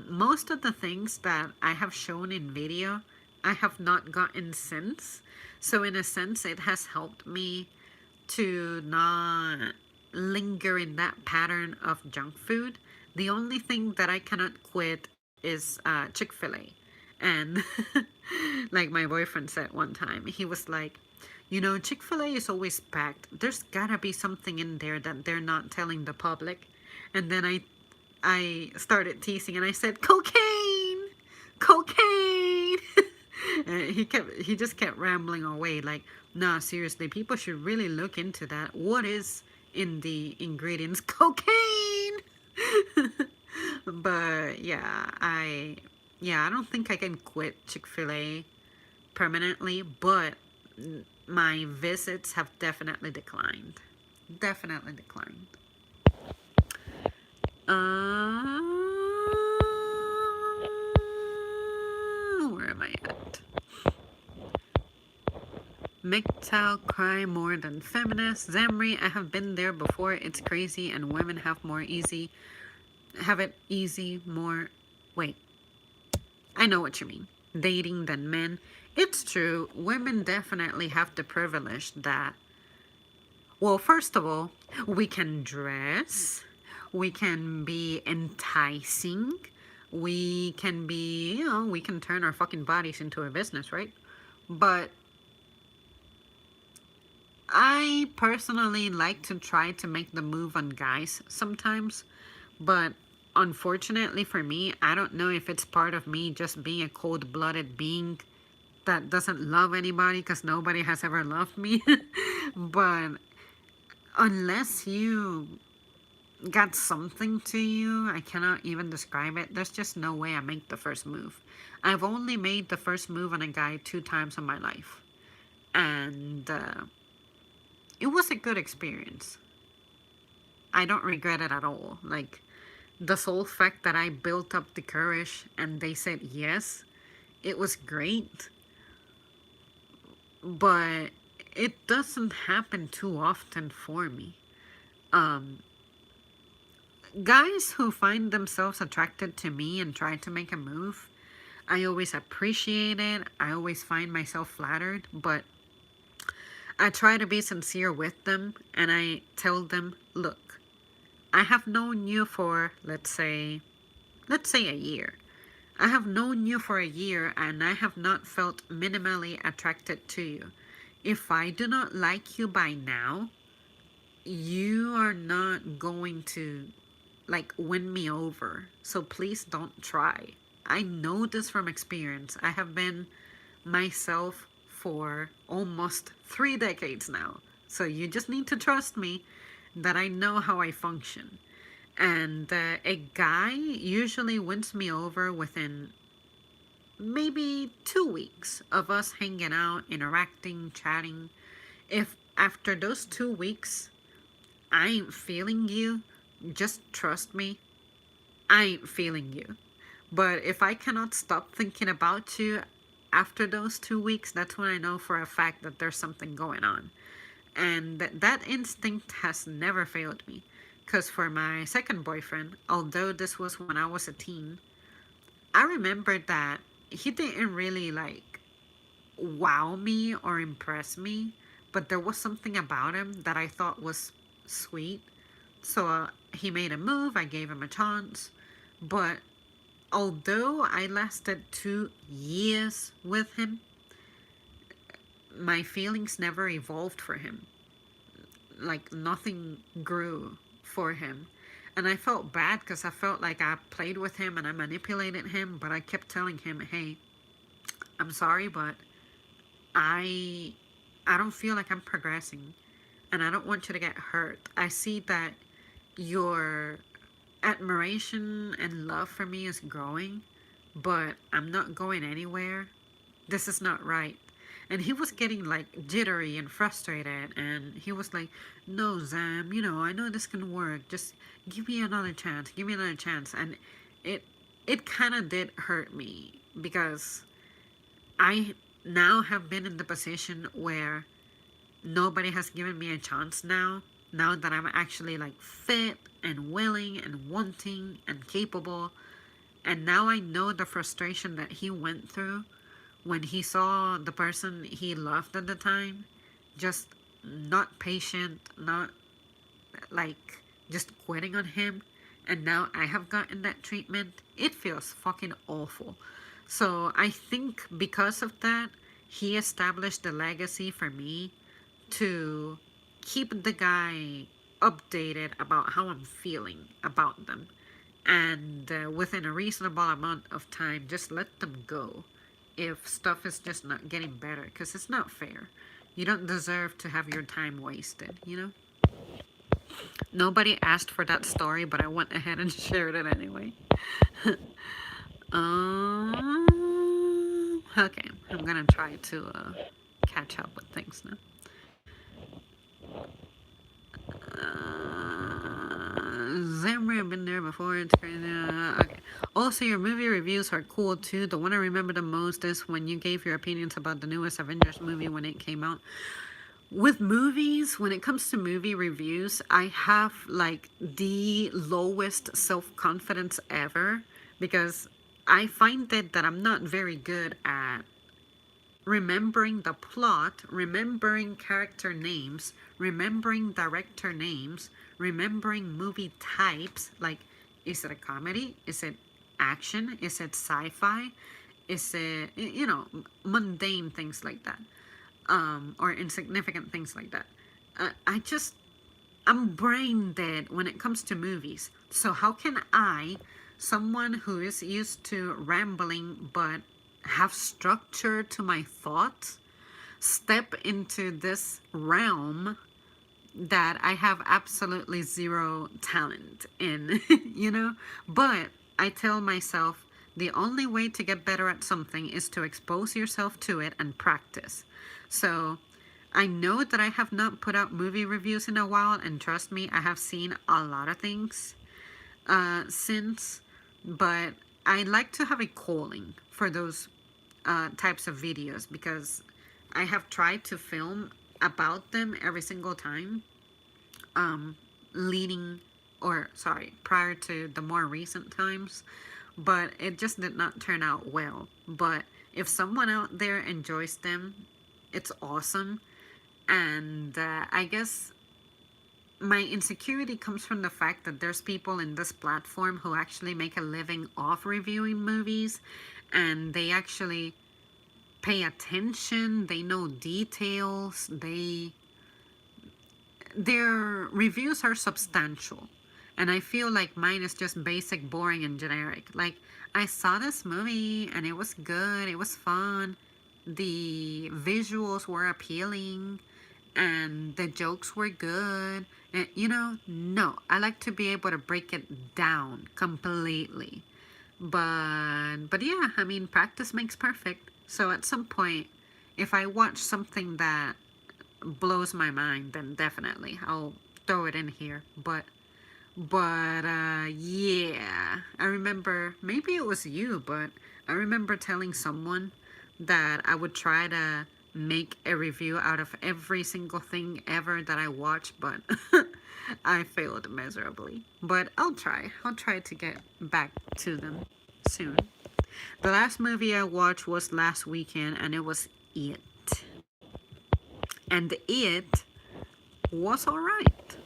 Most of the things that I have shown in video, I have not gotten since. So in a sense, it has helped me to not linger in that pattern of junk food. The only thing that I cannot quit is Chick-fil-A. And like my boyfriend said one time, he was like, you know, Chick-fil-A is always packed. There's gotta be something in there that they're not telling the public. And then I started teasing and I said, cocaine! Cocaine! And he just kept rambling away like, nah, seriously, people should really look into that. What is in the ingredients? Cocaine. But yeah, I don't think I can quit Chick-fil-A permanently, but my visits have definitely declined. Definitely declined. Uh, where am I at? MGTOW cry more than feminists. Zamri, I have been there before. It's crazy, and women have it easy more. Wait, I know what you mean. Dating than men. It's true. Women definitely have the privilege that, well, first of all, we can dress, we can be enticing, we can be, we can turn our fucking bodies into a business, right? But I personally like to try to make the move on guys sometimes, but unfortunately for me, I don't know if it's part of me just being a cold blooded being that doesn't love anybody because nobody has ever loved me. But unless you got something to you, I cannot even describe it. There's just no way I make the first move. I've only made the first move on a guy 2 times in my life. And it was a good experience. I don't regret it at all. Like, the sole fact that I built up the courage and they said yes, it was great. But it doesn't happen too often for me. Um, Guys who find themselves attracted to me and try to make a move, I always appreciate it. I always find myself flattered, but I try to be sincere with them and I tell them, look, I have known you for, let's say a year. I have known you for a year and I have not felt minimally attracted to you. If I do not like you by now, you are not going to like win me over. So please don't try. I know this from experience. I have been myself for almost 3 decades now. So you just need to trust me that I know how I function. And a guy usually wins me over within maybe 2 weeks of us hanging out, interacting, chatting. If after those 2 weeks I ain't feeling you, just trust me, I ain't feeling you. But if I cannot stop thinking about you after those 2 weeks, that's when I know for a fact that there's something going on. And that instinct has never failed me. Because for my second boyfriend, although this was when I was a teen, I remembered that he didn't really like wow me or impress me, but there was something about him that I thought was sweet. So he made a move, I gave him a chance. But although I lasted 2 years with him, my feelings never evolved for him. Like nothing grew for him. And I felt bad because I felt like I played with him and I manipulated him, but I kept telling him, hey, I'm sorry, but I I don't feel like I'm progressing and I don't want you to get hurt. I see that your admiration and love for me is growing, but I'm not going anywhere. This is not right. And he was getting like jittery and frustrated, and he was like, no, Zam, I know this can work. Just give me another chance. Give me another chance. And it it kind of did hurt me because I now have been in the position where nobody has given me a chance now that I'm actually like fit and willing and wanting and capable. And now I know the frustration that he went through when he saw the person he loved at the time just not patient, not like just quitting on him. And now I have gotten that treatment. It feels fucking awful. So I think because of that, he established a legacy for me to keep the guy updated about how I'm feeling about them. And within a reasonable amount of time, just let them go. if stuff is just not getting better, because it's not fair. You don't deserve to have your time wasted, you know? Nobody asked for that story, but I went ahead and shared it anyway. Okay, I'm gonna try to catch up with things now. Zamri, I've been there before. It's crazy. Okay. Also, your movie reviews are cool too. The one I remember the most is when you gave your opinions about the newest Avengers movie when it came out. With movies, when it comes to movie reviews, I have like the lowest self confidence ever because I find that I'm not very good at remembering the plot, remembering character names, remembering director names, remembering movie types. Like, is it a comedy? Is it action? Is it sci fi? Is it, mundane things like that? Or insignificant things like that. I'm brain dead when it comes to movies. So, how can I, someone who is used to rambling but have structure to my thoughts, step into this realm that I have absolutely zero talent in, you know? But I tell myself the only way to get better at something is to expose yourself to it and practice. So I know that I have not put out movie reviews in a while, and trust me, I have seen a lot of things since, but I like to have a calling for those types of videos because I have tried to film about them every single time, leading, or sorry, prior to the more recent times, but it just did not turn out well. But if someone out there enjoys them, it's awesome. And I guess my insecurity comes from the fact that there's people in this platform who actually make a living off reviewing movies, and they actually pay attention, they know details, their reviews are substantial. And I feel like mine is just basic, boring, and generic. Like, I saw this movie and it was good, it was fun, the visuals were appealing, and the jokes were good. And, no, I like to be able to break it down completely. But yeah, I mean, practice makes perfect. So at some point, if I watch something that blows my mind, then definitely I'll throw it in here. But yeah, I remember, maybe it was you, but I remember telling someone that I would try to make a review out of every single thing ever that I watch, but I failed miserably. But I'll try to get back to them soon. The last movie I watched was last weekend, and it was It. And It was alright.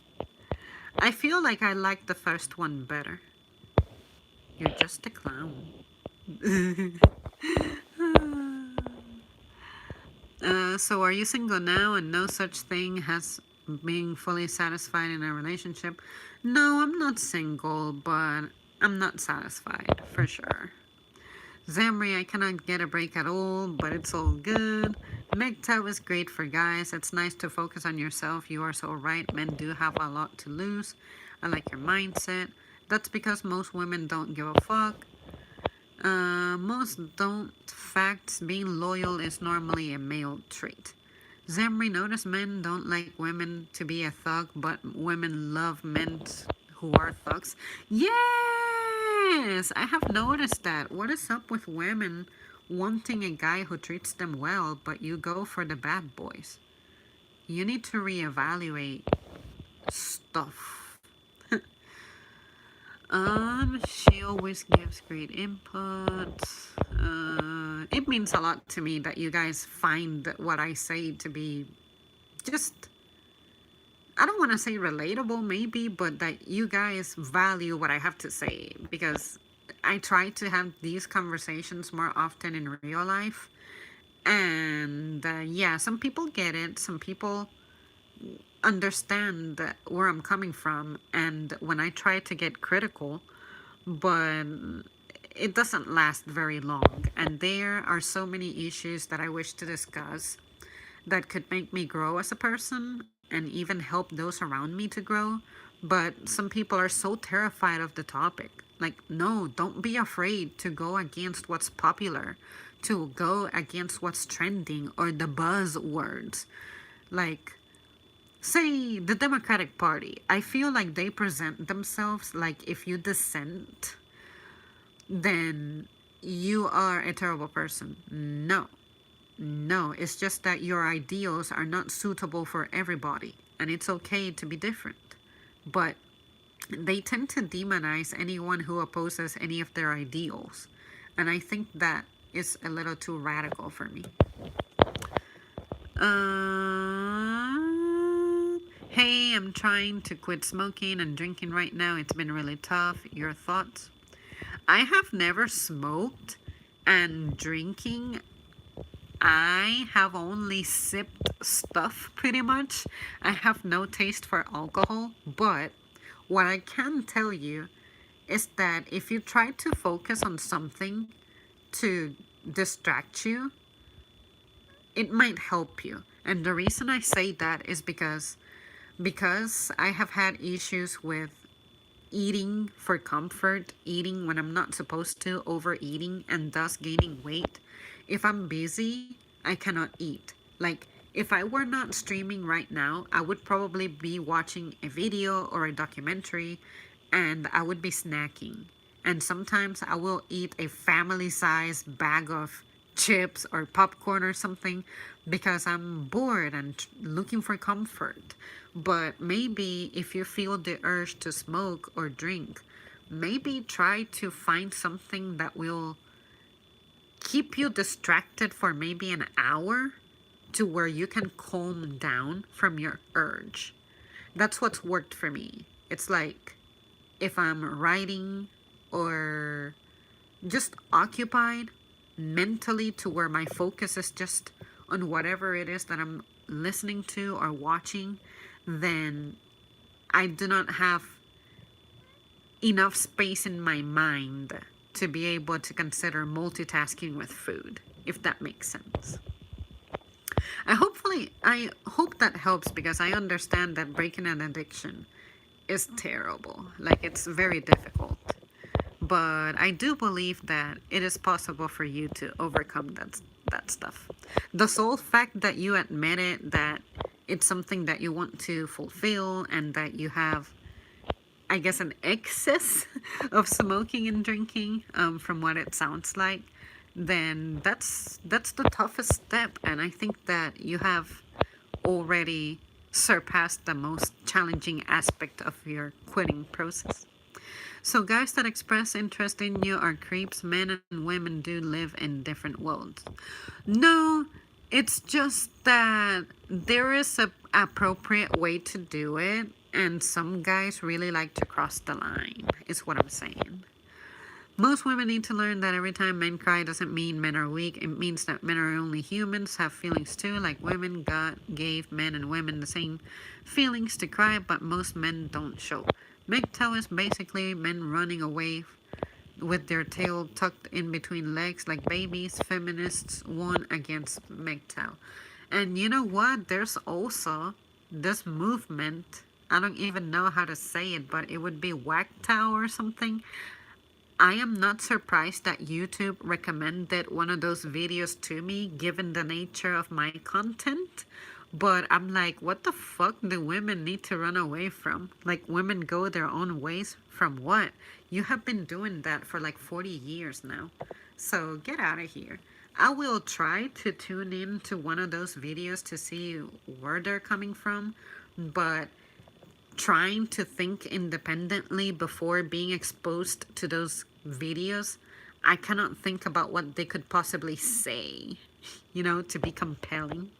I feel like I liked the first one better. You're just a clown. So are you single now and no such thing as being fully satisfied in a relationship? No, I'm not single, but I'm not satisfied for sure. Zamri, I cannot get a break at all, but it's all good. MGTOW is great for guys. It's nice to focus on yourself. You are so right. Men do have a lot to lose. I like your mindset. That's because most women don't give a fuck. Most don't. Facts, being loyal is normally a male trait. Zamri, notice men don't like women to be a thug, but women love men who are thugs. Yes, I have noticed that. What is up with women wanting a guy who treats them well, but you go for the bad boys? You need to reevaluate stuff. She always gives great input. It means a lot to me that you guys find what I say to be just, I don't want to say relatable, maybe, but that you guys value what I have to say, because I try to have these conversations more often in real life. And yeah, some people get it, some people understand where I'm coming from, and when I try to get critical, but it doesn't last very long. And there are so many issues that I wish to discuss that could make me grow as a person and even help those around me to grow. But some people are so terrified of the topic. Like, no, don't be afraid to go against what's popular, to go against what's trending or the buzzwords. Like, say, the Democratic Party. I feel like they present themselves like if you dissent, then you are a terrible person. No, no, it's just that your ideals are not suitable for everybody, and it's okay to be different. But they tend to demonize anyone who opposes any of their ideals, and I think that is a little too radical for me. Hey, I'm trying to quit smoking and drinking right now. It's been really tough. Your thoughts? I have never smoked, and drinking, I have only sipped stuff pretty much. I have no taste for alcohol, but what I can tell you is that if you try to focus on something to distract you, it might help you. And the reason I say that is because I have had issues with eating for comfort, eating when I'm not supposed to, overeating, and thus gaining weight. If I'm busy, I cannot eat. Like, if I were not streaming right now, I would probably be watching a video or a documentary, and I would be snacking. And sometimes I will eat a family size bag of chips or popcorn or something because I'm bored and looking for comfort. But maybe if you feel the urge to smoke or drink, maybe try to find something that will keep you distracted for maybe an hour to where you can calm down from your urge. That's what's worked for me. It's like if I'm writing or just occupied mentally to where my focus is just on whatever it is that I'm listening to or watching, then I do not have enough space in my mind to be able to consider multitasking with food, if that makes sense. I hope that helps because I understand that breaking an addiction is terrible. Like, it's very difficult. But I do believe that it is possible for you to overcome that stuff. The sole fact that you admit it, that it's something that you want to fulfill, and that you have, I guess, an excess of smoking and drinking, from what it sounds like, then that's the toughest step. And I think that you have already surpassed the most challenging aspect of your quitting process. So guys that express interest in you are creeps. Men and women do live in different worlds. No, it's just that there is a appropriate way to do it, and some guys really like to cross the line, is what I'm saying. Most women need to learn that every time men cry doesn't mean men are weak. It means that men are only humans, have feelings too, like women. God gave men and women the same feelings to cry, but most men don't show. MGTOW is basically men running away with their tail tucked in between legs like babies. Feminists won against MGTOW. And you know what? There's also this movement. I don't even know how to say it, but it would be WACTOW or something. I am not surprised that YouTube recommended one of those videos to me, given the nature of my content. But I'm like, what the fuck do women need to run away from? Like, women go their own ways from what? You have been doing that for like 40 years now. So get out of here. I will try to tune in to one of those videos to see where they're coming from. But trying to think independently before being exposed to those videos, I cannot think about what they could possibly say, to be compelling.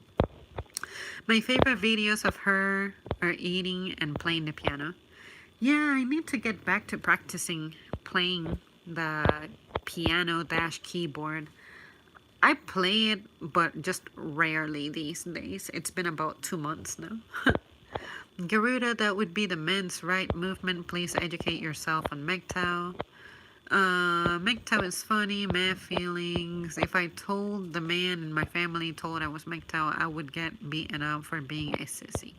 My favorite videos of her are eating and playing the piano. Yeah, I need to get back to practicing playing the piano dash keyboard. I play it, but just rarely these days. It's been about 2 months now. Garuda, that would be the men's right movement. Please educate yourself on MGTOW. MGTOW is funny, mad feelings. If I told the man in my family told I was MGTOW, I would get beaten up for being a sissy.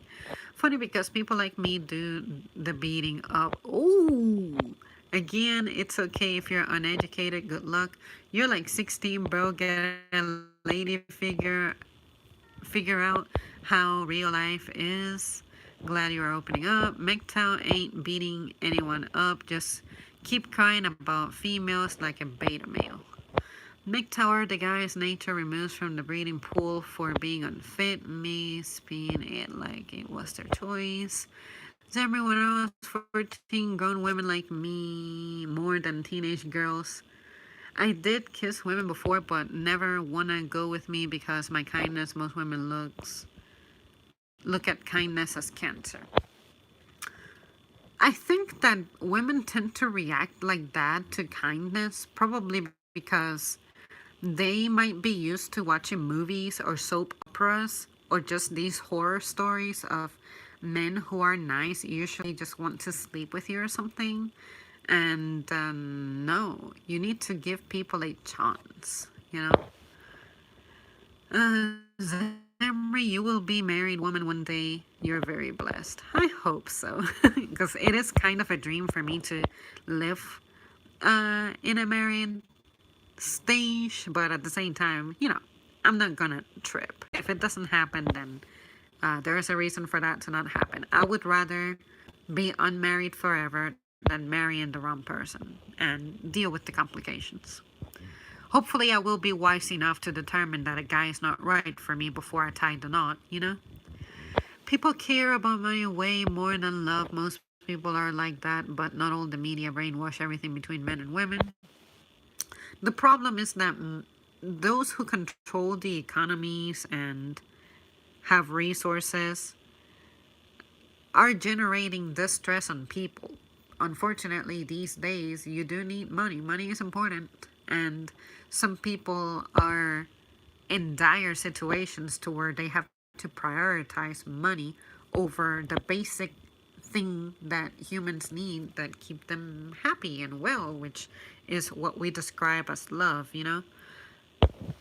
Funny because people like me do the beating up. Ooh. Again, it's okay if you're uneducated. Good luck. You're like 16, bro. Get a lady figure out how real life is. Glad you are opening up. MGTOW ain't beating anyone up. Just keep crying about females like a beta male. MGTOWer, the guy's nature removes from the breeding pool for being unfit. Me spin it like it was their choice. Is everyone else 14 grown women like me more than teenage girls? I did kiss women before, but never wanna go with me because my kindness. Most women look at kindness as cancer. I think that women tend to react like that to kindness, probably because they might be used to watching movies or soap operas or just these horror stories of men who are nice, usually just want to sleep with you or something. And no, you need to give people a chance, you know? Zamri, you will be married woman one day. You're very blessed. I hope so. Because it is kind of a dream for me to live in a married stage, but at the same time, I'm not gonna trip. If it doesn't happen, then there is a reason for that to not happen. I would rather be unmarried forever than marrying the wrong person and deal with the complications. Hopefully, I will be wise enough to determine that a guy is not right for me before I tie the knot. People care about money way more than love. Most people are like that, but not all the media brainwash everything between men and women. The problem is that those who control the economies and have resources are generating distress on people. Unfortunately, these days, you do need money. Money is important. And some people are in dire situations to where they have to prioritize money over the basic thing that humans need that keep them happy and well, which is what we describe as love.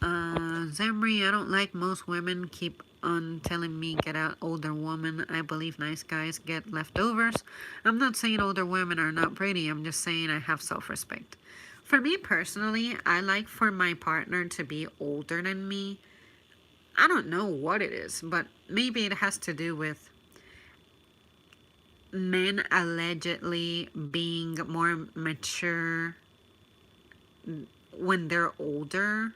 Zamri, I don't like most women keep on telling me get out older woman. I believe nice guys get leftovers. I'm not saying older women are not pretty. I'm just saying I have self-respect. For me personally, I like for my partner to be older than me. I don't know what it is, but maybe it has to do with men allegedly being more mature when they're older,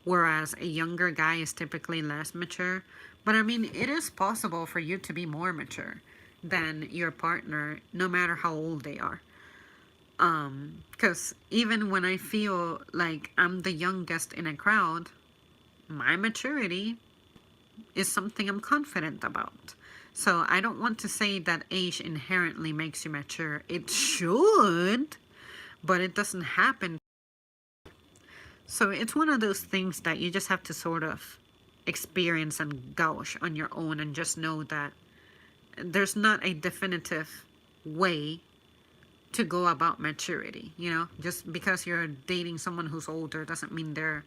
whereas a younger guy is typically less mature. But I mean, it is possible for you to be more mature than your partner, no matter how old they are. Because even when I feel like I'm the youngest in a crowd, my maturity is something I'm confident about. So I don't want to say that age inherently makes you mature. It should, but it doesn't happen. So it's one of those things that you just have to sort of experience and gauge on your own and just know that there's not a definitive way to go about maturity. Just because you're dating someone who's older doesn't mean they're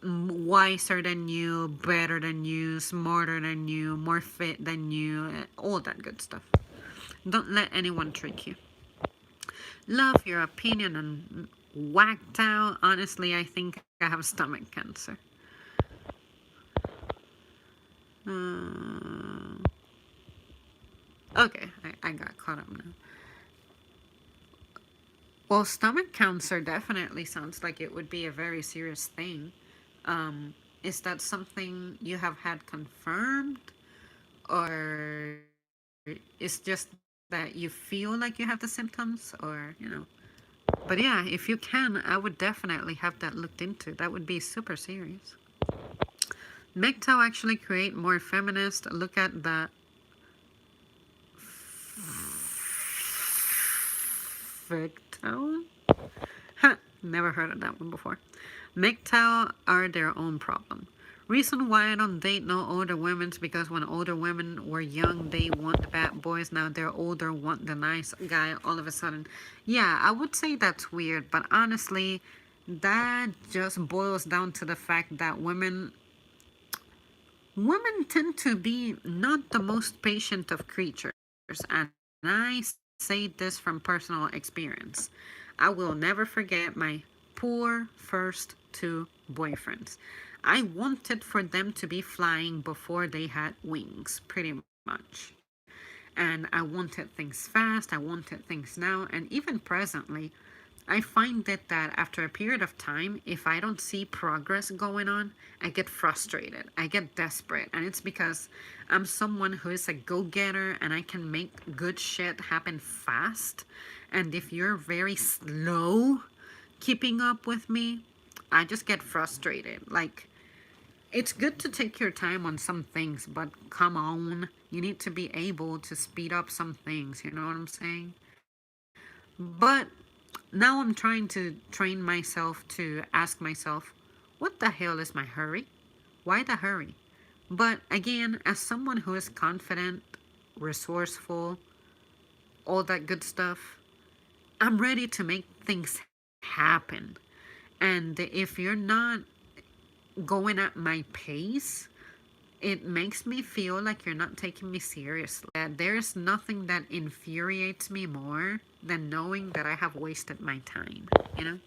wiser than you, better than you, smarter than you, more fit than you, all that good stuff. Don't let anyone trick you. Love your opinion on whacked out. Honestly, I think I have stomach cancer. Uh, okay, I got caught up now. Well, stomach cancer definitely sounds like it would be a very serious thing. Is that something you have had confirmed? Or it's just that you feel like you have the symptoms? But yeah, if you can, I would definitely have that looked into. That would be super serious. MGTOW actually create more feminist. Look at the MGTOW. Huh, never heard of that one before. MGTOW are their own problem. Reason why I don't date no older women is because when older women were young, they want the bad boys. Now they're older, want the nice guy all of a sudden. Yeah, I would say that's weird, but honestly, that just boils down to the fact that women tend to be not the most patient of creatures, and I say this from personal experience. I will never forget my poor first two boyfriends. I wanted for them to be flying before they had wings, pretty much. And I wanted things fast, I wanted things now, and even presently, I find it that after a period of time, if I don't see progress going on, I get frustrated. I get desperate. And it's because I'm someone who is a go getter and I can make good shit happen fast. And if you're very slow keeping up with me, I just get frustrated. Like, it's good to take your time on some things, but come on, you need to be able to speed up some things, you know what I'm saying? But now I'm trying to train myself to ask myself, what the hell is my hurry? Why the hurry? But again, as someone who is confident, resourceful, all that good stuff, I'm ready to make things happen. And if you're not going at my pace, it makes me feel like you're not taking me seriously. There's nothing that infuriates me more than knowing that I have wasted my time, you know?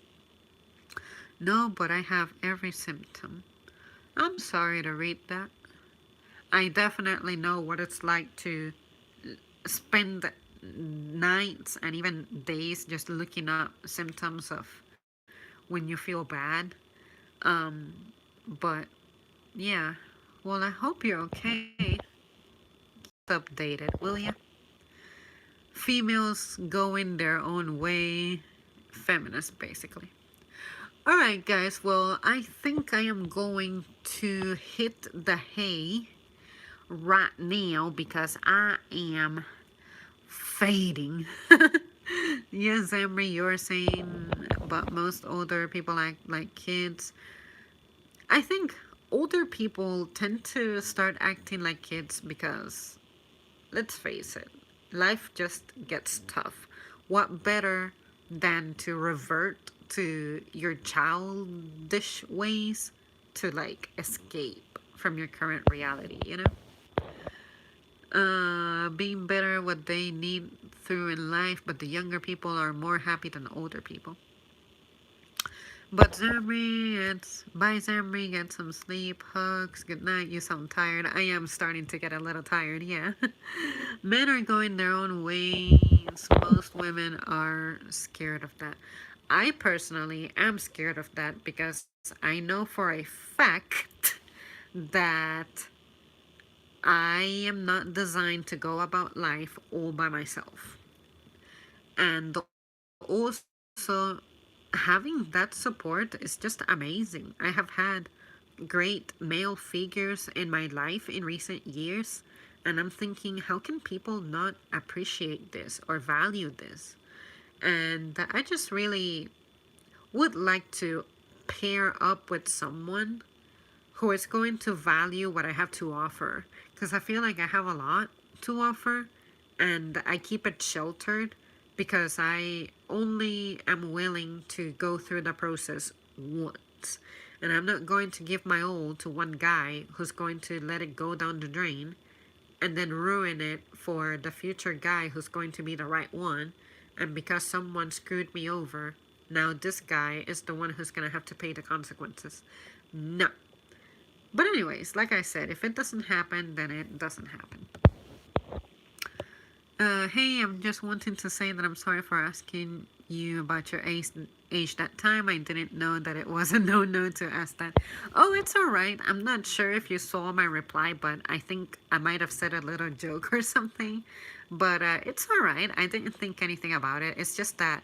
No, but I have every symptom. I'm sorry to read that. I definitely know what it's like to spend nights and even days just looking up symptoms of when you feel bad. Um, but yeah, well, I hope you're okay. Updated, will ya? Females going their own way, feminists basically. Alright, guys, well, I think I am going to hit the hay right now because I am fading. Yes, Emery, you're saying, but most older people act like kids. I think older people tend to start acting like kids because, let's face it, life just gets tough. What better than to revert to your childish ways to like escape from your current reality, you know? Being better what they need through in life, but the younger people are more happy than older people. But Zamri, it's bye Zamri, get some sleep, hugs, good night. You sound tired. I am starting to get a little tired, yeah. Men are going their own ways. Most women are scared of that. I personally am scared of that because I know for a fact that I am not designed to go about life all by myself. And also, having that support is just amazing. I have had great male figures in my life in recent years, and I'm thinking, how can people not appreciate this or value this? And I just really would like to pair up with someone who is going to value what I have to offer. Because I feel like I have a lot to offer and I keep it sheltered because I only am willing to go through the process once. And I'm not going to give my all to one guy who's going to let it go down the drain and then ruin it for the future guy who's going to be the right one. And because someone screwed me over, now this guy is the one who's going to have to pay the consequences. No. But anyways, like I said, if it doesn't happen, then it doesn't happen. Hey, I'm just wanting to say that I'm sorry for asking you about your age that time. I didn't know that it was a no to ask that. Oh, it's alright. I'm not sure if you saw my reply, but I think I might have said a little joke or something. But it's alright. I didn't think anything about it. It's just that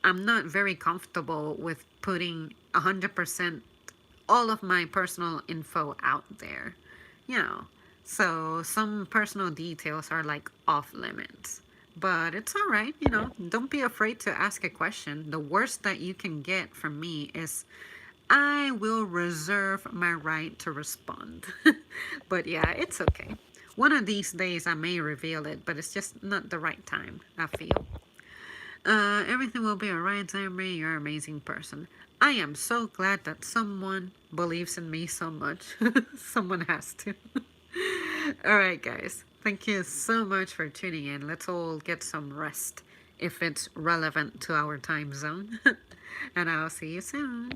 I'm not very comfortable with putting 100% all of my personal info out there, you know. So some personal details are like off limits. But it's all right, you know. Don't be afraid to ask a question. The worst that you can get from me is I will reserve my right to respond. But yeah, it's okay. One of these days I may reveal it, but it's just not the right time, I feel. Everything will be alright, Emery. You're an amazing person. I am so glad that someone believes in me so much. Someone has to. Alright, guys. Thank you so much for tuning in. Let's all get some rest if it's relevant to our time zone. And I'll see you soon.